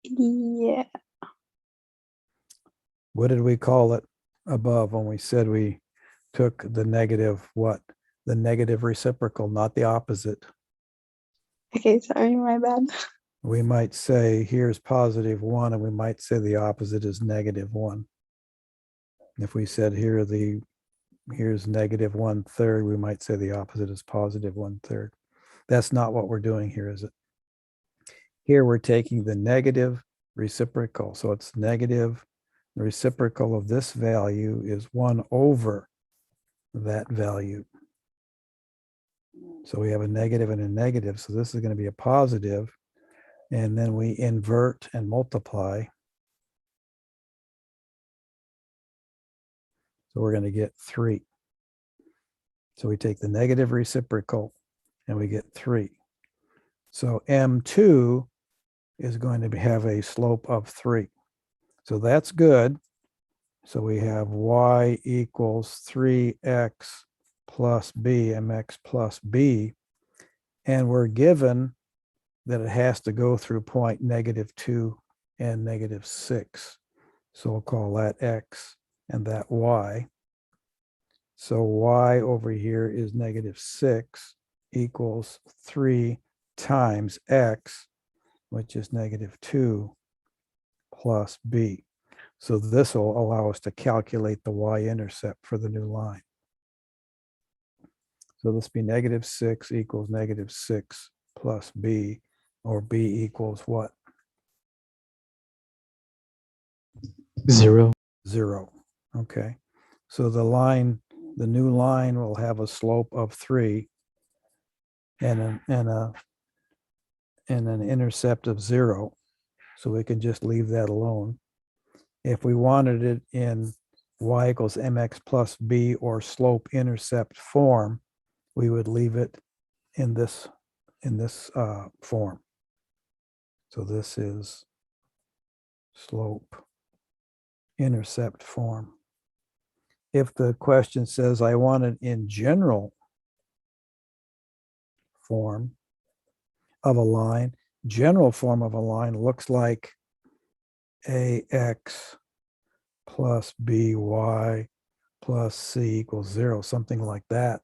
Yeah. What did we call it above when we said we took the negative what? The negative reciprocal, not the opposite. Okay, sorry, my bad. We might say here's +1, and we might say the opposite is -1. If we said here's -1/3, we might say the opposite is +1/3. That's not what we're doing here, is it? Here we're taking the negative reciprocal. So it's negative. The reciprocal of this value is 1 over that value. So we have a negative and a negative. So this is going to be a positive. And then we invert and multiply. So we're going to get 3. So we take the negative reciprocal and we get 3. So M2 is going to have a slope of 3. So that's good. So we have y equals 3x plus b, mx plus b. And we're given that it has to go through point -2 and -6. So we'll call that x and that y. So y over here is -6 equals 3 times x, which is -2 plus b. So this will allow us to calculate the y-intercept for the new line. So this be -6 equals -6 plus b, or b equals what? 0. 0. Okay. So the new line will have a slope of 3 and an intercept of 0. So we can just leave that alone. If we wanted it in y equals mx plus b or slope intercept form, we would leave it in this form. So this is slope intercept form. If the question says I want it in general form of a line, general form of a line looks like ax plus by plus c equals 0, something like that.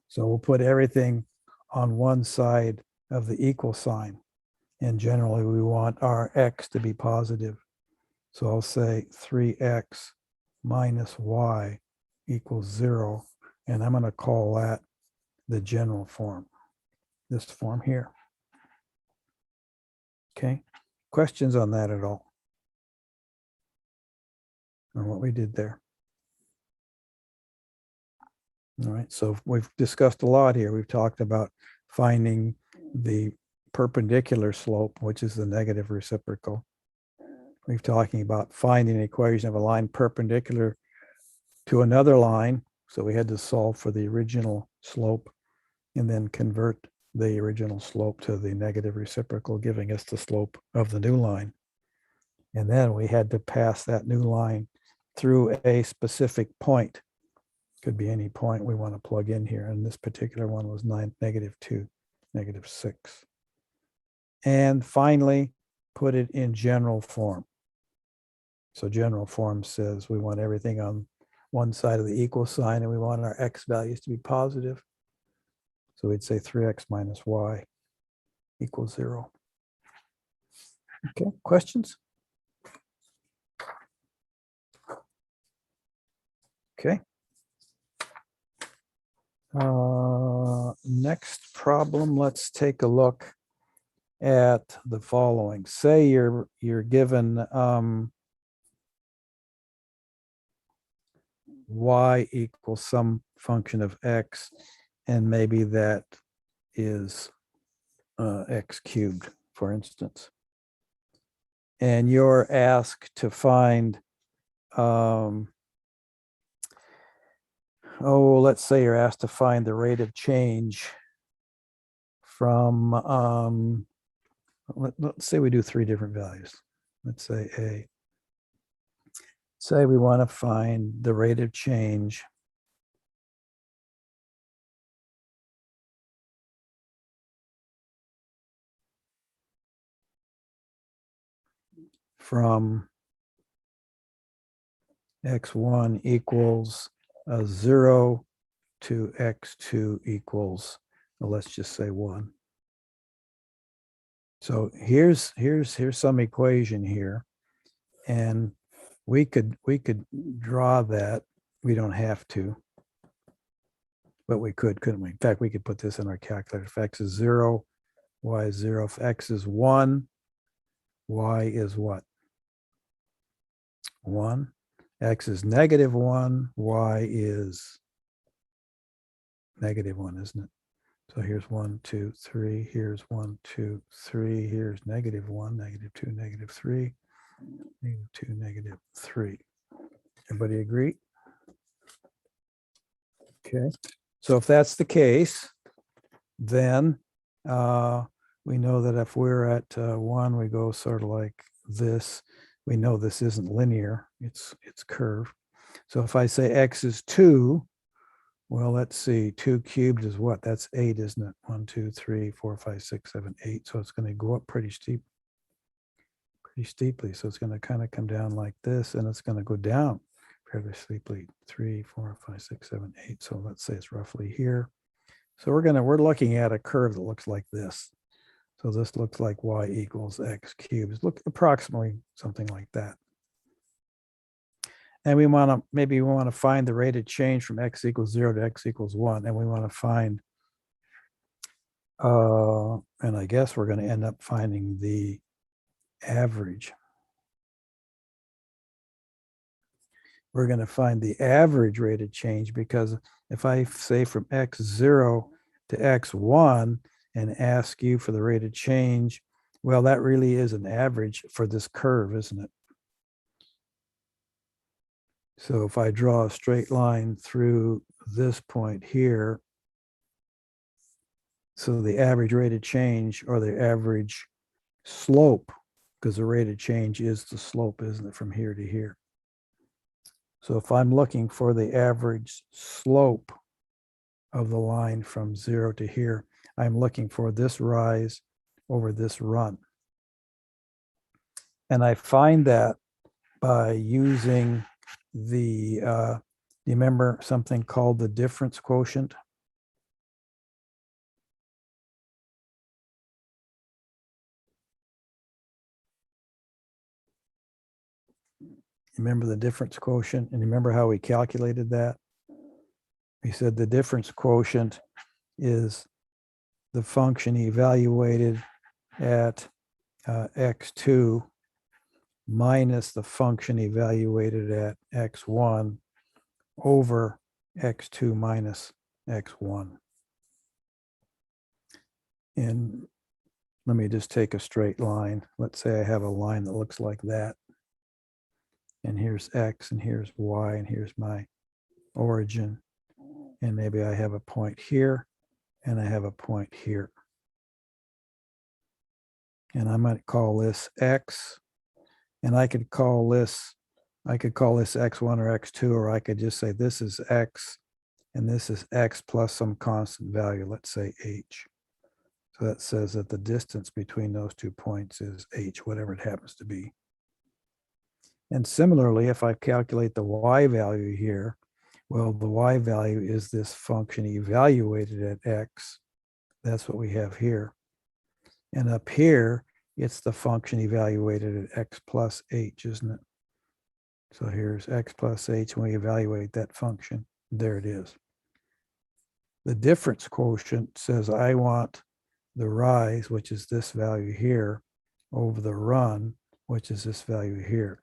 So we'll put everything on one side of the equal sign. And generally we want our x to be positive. So I'll say 3x minus y equals 0. And I'm going to call that the general form, this form here. Okay, questions on that at all? On what we did there? All right, so we've discussed a lot here. We've talked about finding the perpendicular slope, which is the negative reciprocal. We've talking about finding an equation of a line perpendicular to another line. So we had to solve for the original slope and then convert the original slope to the negative reciprocal, giving us the slope of the new line. And then we had to pass that new line through a specific point. Could be any point we want to plug in here. And this particular one was -2, -6. And finally, put it in general form. So general form says we want everything on one side of the equal sign and we want our x values to be positive. So we'd say 3x minus y equals 0. Okay, questions? Okay. Next problem, let's take a look at the following. Say you're given y equals some function of x, and maybe that is x cubed, for instance. And you're asked to find, let's say you're asked to find the rate of change from, let's say we do 3 different values. Let's say A. Say we want to find the rate of change from x1 equals 0 to x2 equals, well, let's just say 1. So here's some equation here, and we could draw that. We don't have to, but we could, couldn't we? In fact, we could put this in our calculator. If x is 0, y is 0. If x is 1, y is what? 1. X is -1, y is -1, isn't it? So here's 1, 2, 3. Here's 1, 2, 3. Here's -1, -2, -3, -2, -3. Everybody agree? Okay. So if that's the case, then we know that if we're at 1, we go sort of like this. We know this isn't linear, it's curved. So if I say x is 2, well, let's see, 2 cubed is what? That's 8, isn't it? 1, 2, 3, 4, 5, 6, 7, 8. So it's going to go up pretty steeply. So it's going to kind of come down like this, and it's going to go down fairly steeply. 3, 4, 5, 6, 7, 8. So let's say it's roughly here. So we're looking at a curve that looks like this. So this looks like y equals x cubed. Look, approximately something like that. And maybe we want to find the rate of change from x equals 0 to x equals 1. And we want to find, and I guess we're going to end up finding the average. We're going to find the average rate of change, because if I say from x0 to x1 and ask you for the rate of change, well, that really is an average for this curve, isn't it? So if I draw a straight line through this point here, so the average rate of change, or the average slope, because the rate of change is the slope, isn't it, from here to here. So if I'm looking for the average slope of the line from 0 to here, I'm looking for this rise over this run. And I find that by using the, you remember something called the difference quotient? Remember the difference quotient? And remember how we calculated that? We said the difference quotient is the function evaluated at x2 minus the function evaluated at x1 over x2 minus x1. And let me just take a straight line. Let's say I have a line that looks like that. And here's x, and here's y, and here's my origin. And maybe I have a point here, and I have a point here. And I might call this x, and I could call this x1 or x2, or I could just say this is x, and this is x plus some constant value, let's say h. So that says that the distance between those 2 points is h, whatever it happens to be. And similarly, if I calculate the y value here, well, the y value is this function evaluated at x. That's what we have here. And up here, it's the function evaluated at x plus h, isn't it? So here's x plus h, and we evaluate that function. There it is. The difference quotient says I want the rise, which is this value here, over the run, which is this value here.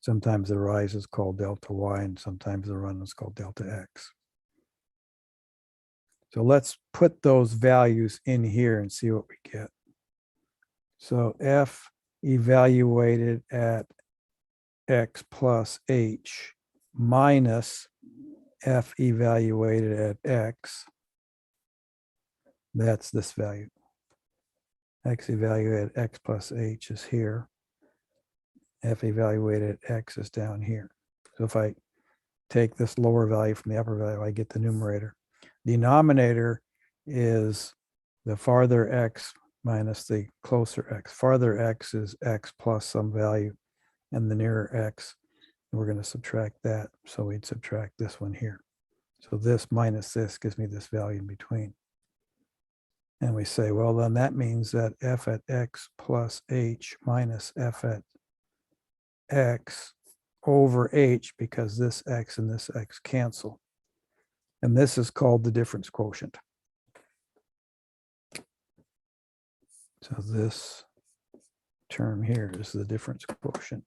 Sometimes the rise is called delta y, and sometimes the run is called delta x. So let's put those values in here and see what we get. So f evaluated at x plus h minus f evaluated at x, that's this value. X evaluated at x plus h is here. F evaluated at x is down here. So if I take this lower value from the upper value, I get the numerator. Denominator is the farther x minus the closer x. Farther x is x plus some value, and the nearer x, we're going to subtract that. So we'd subtract this one here. So this minus this gives me this value in between. And we say, well, then that means that f at x plus h minus f at x over h, because this x and this x cancel. And this is called the difference quotient. So this term here is the difference quotient,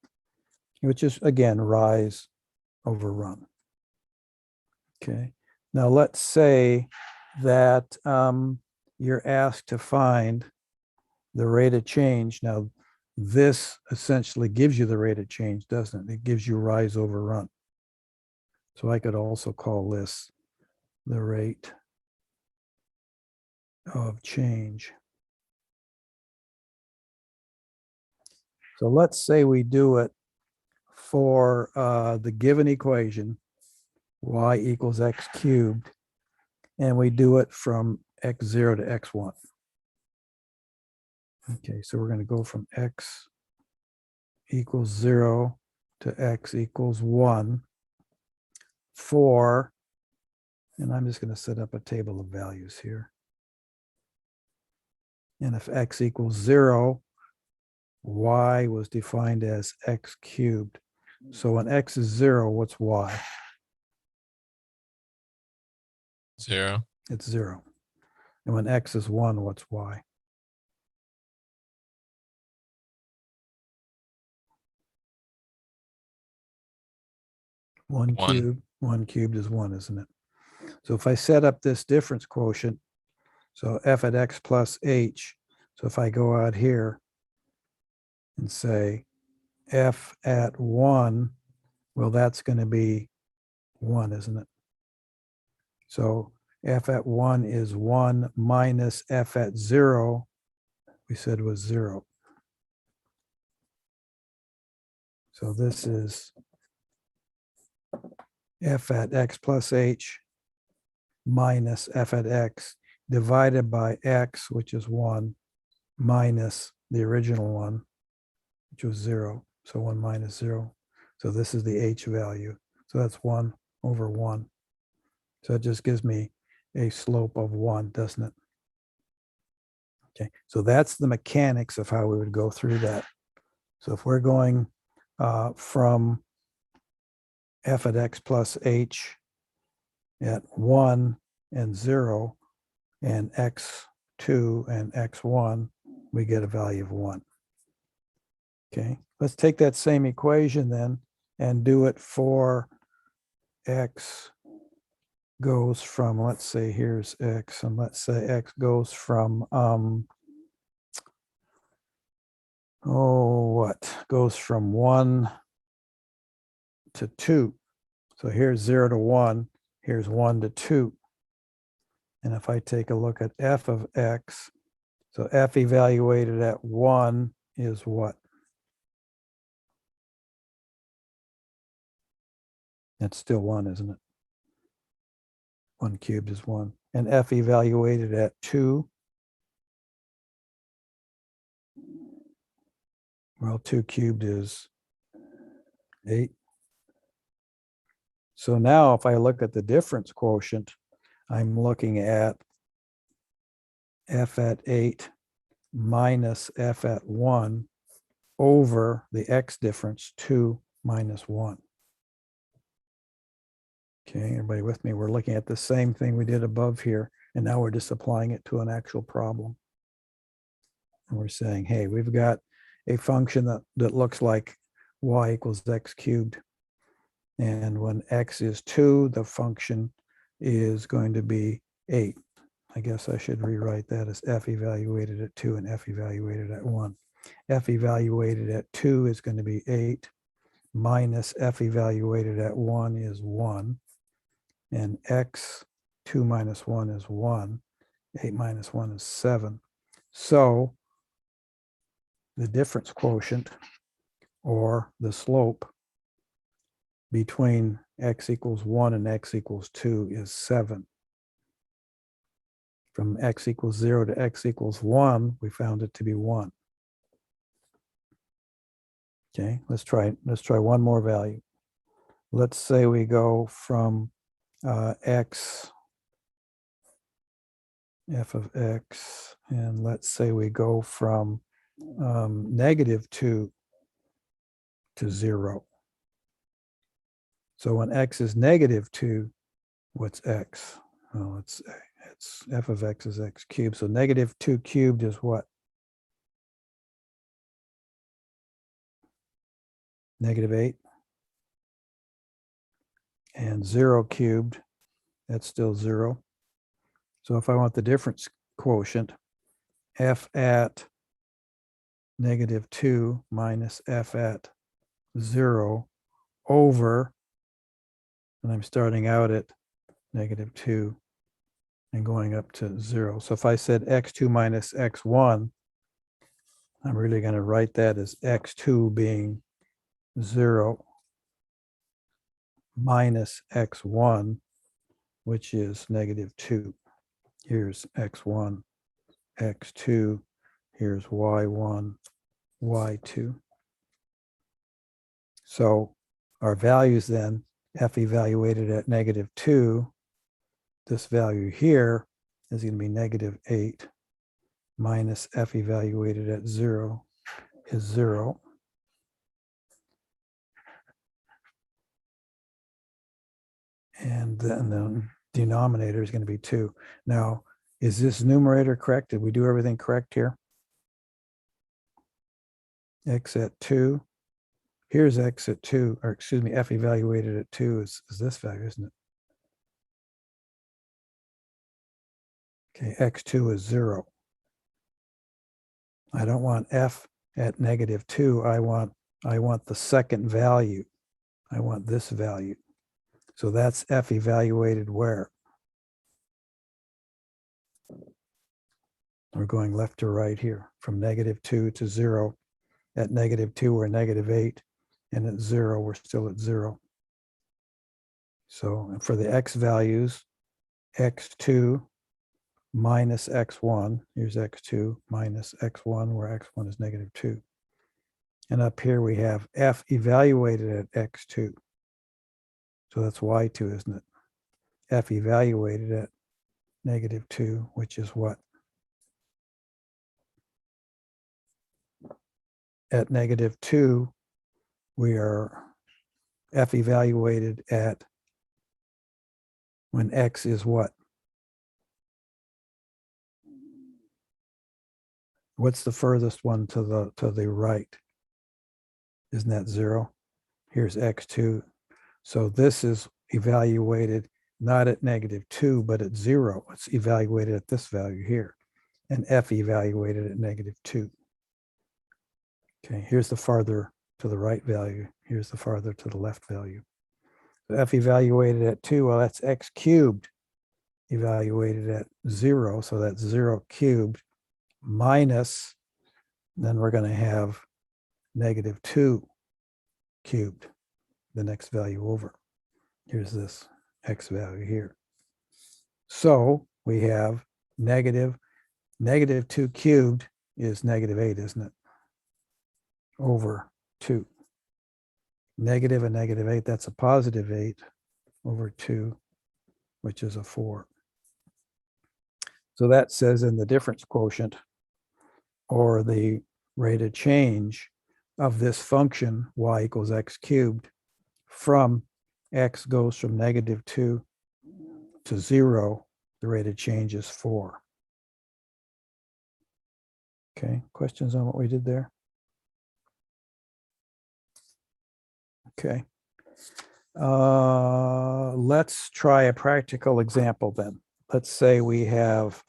which is, again, rise over run. Okay. Now let's say that you're asked to find the rate of change. Now, this essentially gives you the rate of change, doesn't it? It gives you rise over run. So I could also call this the rate of change. So let's say we do it for the given equation, y equals x cubed, and we do it from x0 to x1. Okay, so we're going to go from x equals 0 to x equals 1 for, and I'm just going to set up a table of values here. And if x equals 0, y was defined as x cubed. So when x is 0, what's y? 0. It's 0. And when x is 1, what's y? One cubed. 1 cubed is 1, isn't it? So if I set up this difference quotient, so f at x plus h, so if I go out here and say f at 1, well, that's going to be 1, isn't it? So f at 1 is 1 minus f at 0, we said was 0. So this is f at x plus h minus f at x divided by x, which is 1, minus the original one, which was 0. So 1 minus 0. So this is the h value. So that's 1 over 1. So it just gives me a slope of 1, doesn't it? Okay, so that's the mechanics of how we would go through that. So if we're going from f at x plus h at 1 and 0 and x 2 and x1, we get a value of 1. Okay, let's take that same equation then and do it for x goes from, let's say here's x, and let's say x goes from, goes from 1 to 2. So here's 0 to 1, here's 1 to 2. And if I take a look at f of x, so f evaluated at 1 is what? That's still 1, isn't it? 1 cubed is 1. And f evaluated at 2, well, 2 cubed is 8. So now if I look at the difference quotient, I'm looking at f at 8 minus f at 1 over the x difference, 2 minus 1. Okay, everybody with me? We're looking at the same thing we did above here, and now we're just applying it to an actual problem. And we're saying, hey, we've got a function that looks like y equals x cubed. And when x is 2, the function is going to be 8. I guess I should rewrite that as f evaluated at 2 and f evaluated at 1. F evaluated at 2 is going to be 8 minus f evaluated at 1 is 1. And x 2 minus 1 is 1. 8 minus 1 is 7. So the difference quotient, or the slope, between x equals 1 and x equals 2 is 7. From x equals 0 to x equals 1, we found it to be 1. Okay, let's try one more value. Let's say we go from x, f of x, and let's say we go from -2 to 0. So when x is -2, what's x? Oh, it's f of x is x cubed. So -2 cubed is what? -8. And 0 cubed, that's still 0. So if I want the difference quotient, f at -2 minus f at 0 over, and I'm starting out at -2 and going up to 0. So if I said x2 minus x1, I'm really going to write that as x2 being 0 minus x1, which is -2. Here's x1, x2, here's y1, y2. So our values then, f evaluated at -2, this value here is going to be -8 minus f evaluated at 0 is 0. And then the denominator is going to be 2. Now, is this numerator correct? Did we do everything correct here? X at 2. Here's x at 2, or excuse me, f evaluated at 2 is this value, isn't it? Okay, x2 is 0. I don't want f at -2. I want the second value. I want this value. So that's f evaluated where? We're going left to right here, from -2 to 0. At -2, we're -8, and at 0, we're still at 0. So for the x values, x2 minus x1, here's x2 minus x1, where x1 is -2. And up here we have f evaluated at x2. So that's y2, isn't it? F evaluated at -2, which is what? At -2, we are f evaluated at when x is what? What's the furthest one to the right? Isn't that 0? Here's x2. So this is evaluated not at -2, but at 0. It's evaluated at this value here. And f evaluated at -2. Okay, here's the farther to the right value. Here's the farther to the left value. So f evaluated at 2, well, that's x cubed evaluated at 0. So that's 0 cubed minus, then we're going to have -2 cubed, the next value over. Here's this x value here. So we have -2 cubed is -8, isn't it? Over 2. Negative and -8, that's a +8 over 2, which is a 4. So that says in the difference quotient, or the rate of change of this function, y equals x cubed, from x goes from -2 to 0, the rate of change is 4. Okay, questions on what we did there? Okay. Let's try a practical example then. Let's say we have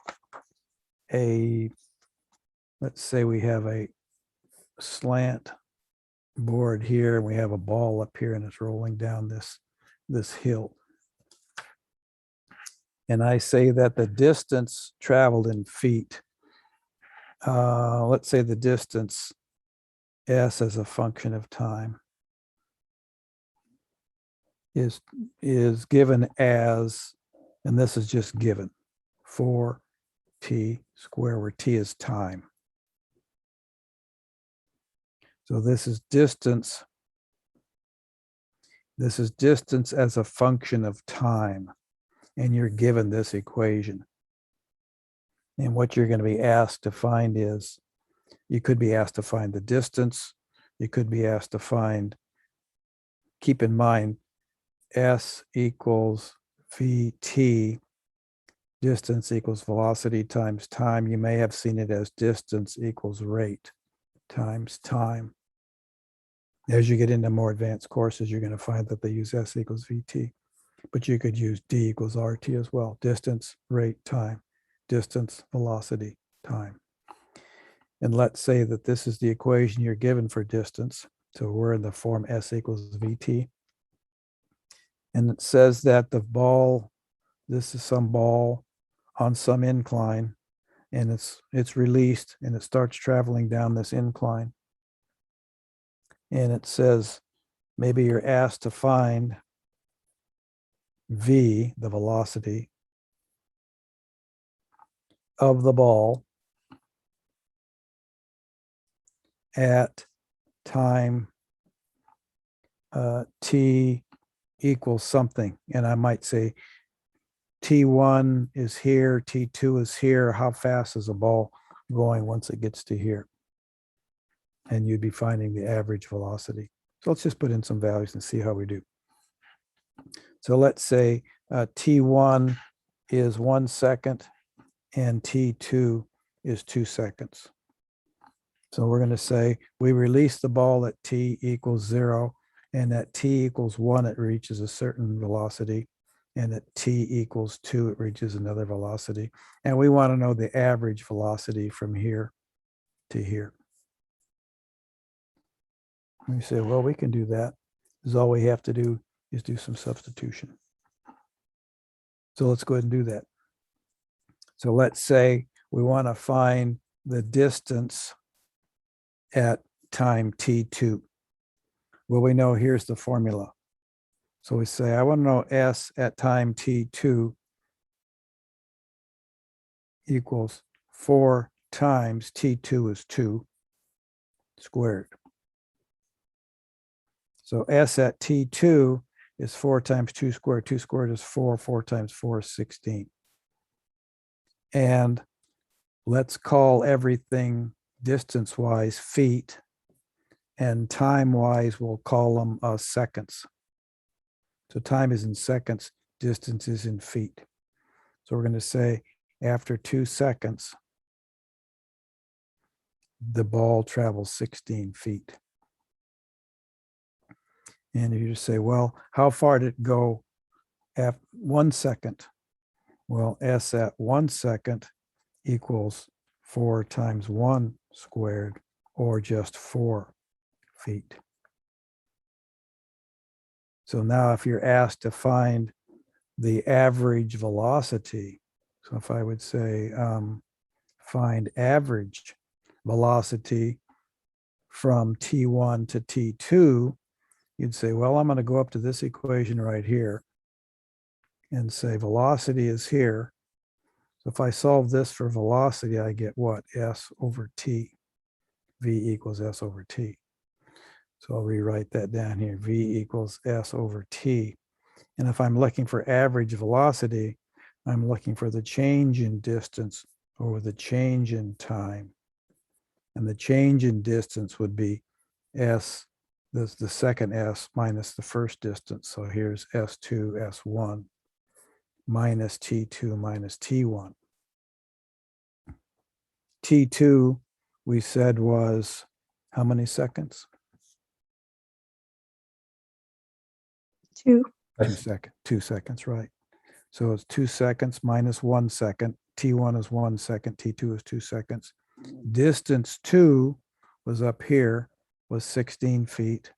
a slant board here, and we have a ball up here, and it's rolling down this hill. And I say that the distance traveled in feet, let's say the distance s as a function of time is given as, and this is just given, 4t squared, where t is time. So this is distance. This is distance as a function of time. And you're given this equation. And what you're going to be asked to find is, you could be asked to find the distance. You could be asked to find, keep in mind, s equals vt, distance equals velocity times time. You may have seen it as distance equals rate times time. As you get into more advanced courses, you're going to find that they use s equals vt, but you could use d equals rt as well. Distance, rate, time, distance, velocity, time. And let's say that this is the equation you're given for distance. So we're in the form s equals vt. And it says that the ball, this is some ball on some incline, and it's released and it starts traveling down this incline. And it says maybe you're asked to find v, the velocity of the ball at time t equals something. And I might say t1 is here, t2 is here. How fast is the ball going once it gets to here? And you'd be finding the average velocity. So let's just put in some values and see how we do. So let's say t1 is 1 second and t2 is 2 seconds. So we're going to say we release the ball at t equals 0, and at t equals 1, it reaches a certain velocity, and at t equals 2, it reaches another velocity. And we want to know the average velocity from here to here. We say, well, we can do that. Because all we have to do is do some substitution. So let's go ahead and do that. So let's say we want to find the distance at time t2. Well, we know here's the formula. So we say, I want to know s at time t2 equals 4 times t2 is 2 squared. So s at t2 is 4 times 2 squared. 2 squared is 4. 4 times 4 is 16. And let's call everything distance-wise feet, and time-wise we'll call them seconds. So time is in seconds, distance is in feet. So we're going to say after 2 seconds, the ball travels 16 feet. And you just say, well, how far did it go at 1 second? Well, S at 1 second equals 4 times 1 squared, or just 4 feet. So now if you're asked to find the average velocity, so if I would say find average velocity from T1 to T2, you'd say, well, I'm going to go up to this equation right here and say velocity is here. So if I solve this for velocity, I get what? S over T. V equals S over T. So I'll rewrite that down here. V equals S over T. And if I'm looking for average velocity, I'm looking for the change in distance over the change in time. And the change in distance would be S, this the second S minus the first distance. So here's S2, S1 minus T2 minus T1. T2, we said was how many seconds? 2. 2 seconds, right. So it's 2 seconds minus 1 second. T1 is 1 second, T2 is 2 seconds. Distance 2 was up here, was 16 feet.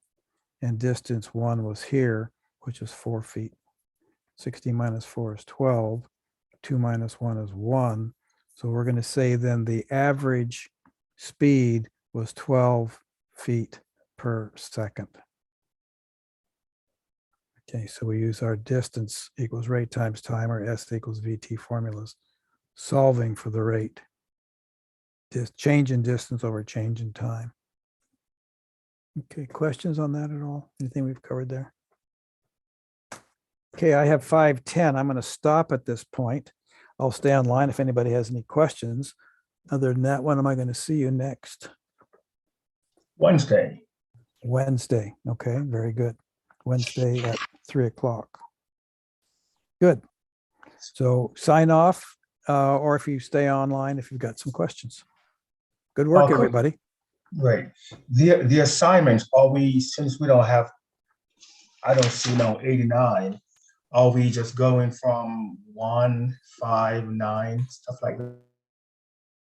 And distance 1 was here, which is 4 feet. 16 minus 4 is 12. 2 minus 1 is 1. So we're going to say then the average speed was 12 feet per second. Okay, so we use our distance equals rate times time, or S equals VT formulas, solving for the rate. Change in distance over change in time. Okay, questions on that at all? Anything we've covered there? Okay, I have 5:10. I'm going to stop at this point. I'll stay online if anybody has any questions. Other than that, when am I going to see you next? Wednesday. Wednesday. Okay, very good. Wednesday at 3 o'clock. Good. So sign off, or if you stay online, if you've got some questions. Good work, Quick- everybody. Right. The assignments, are we, since we don't have, I don't see no 89, are we just going from 1, 5, 9, stuff like that?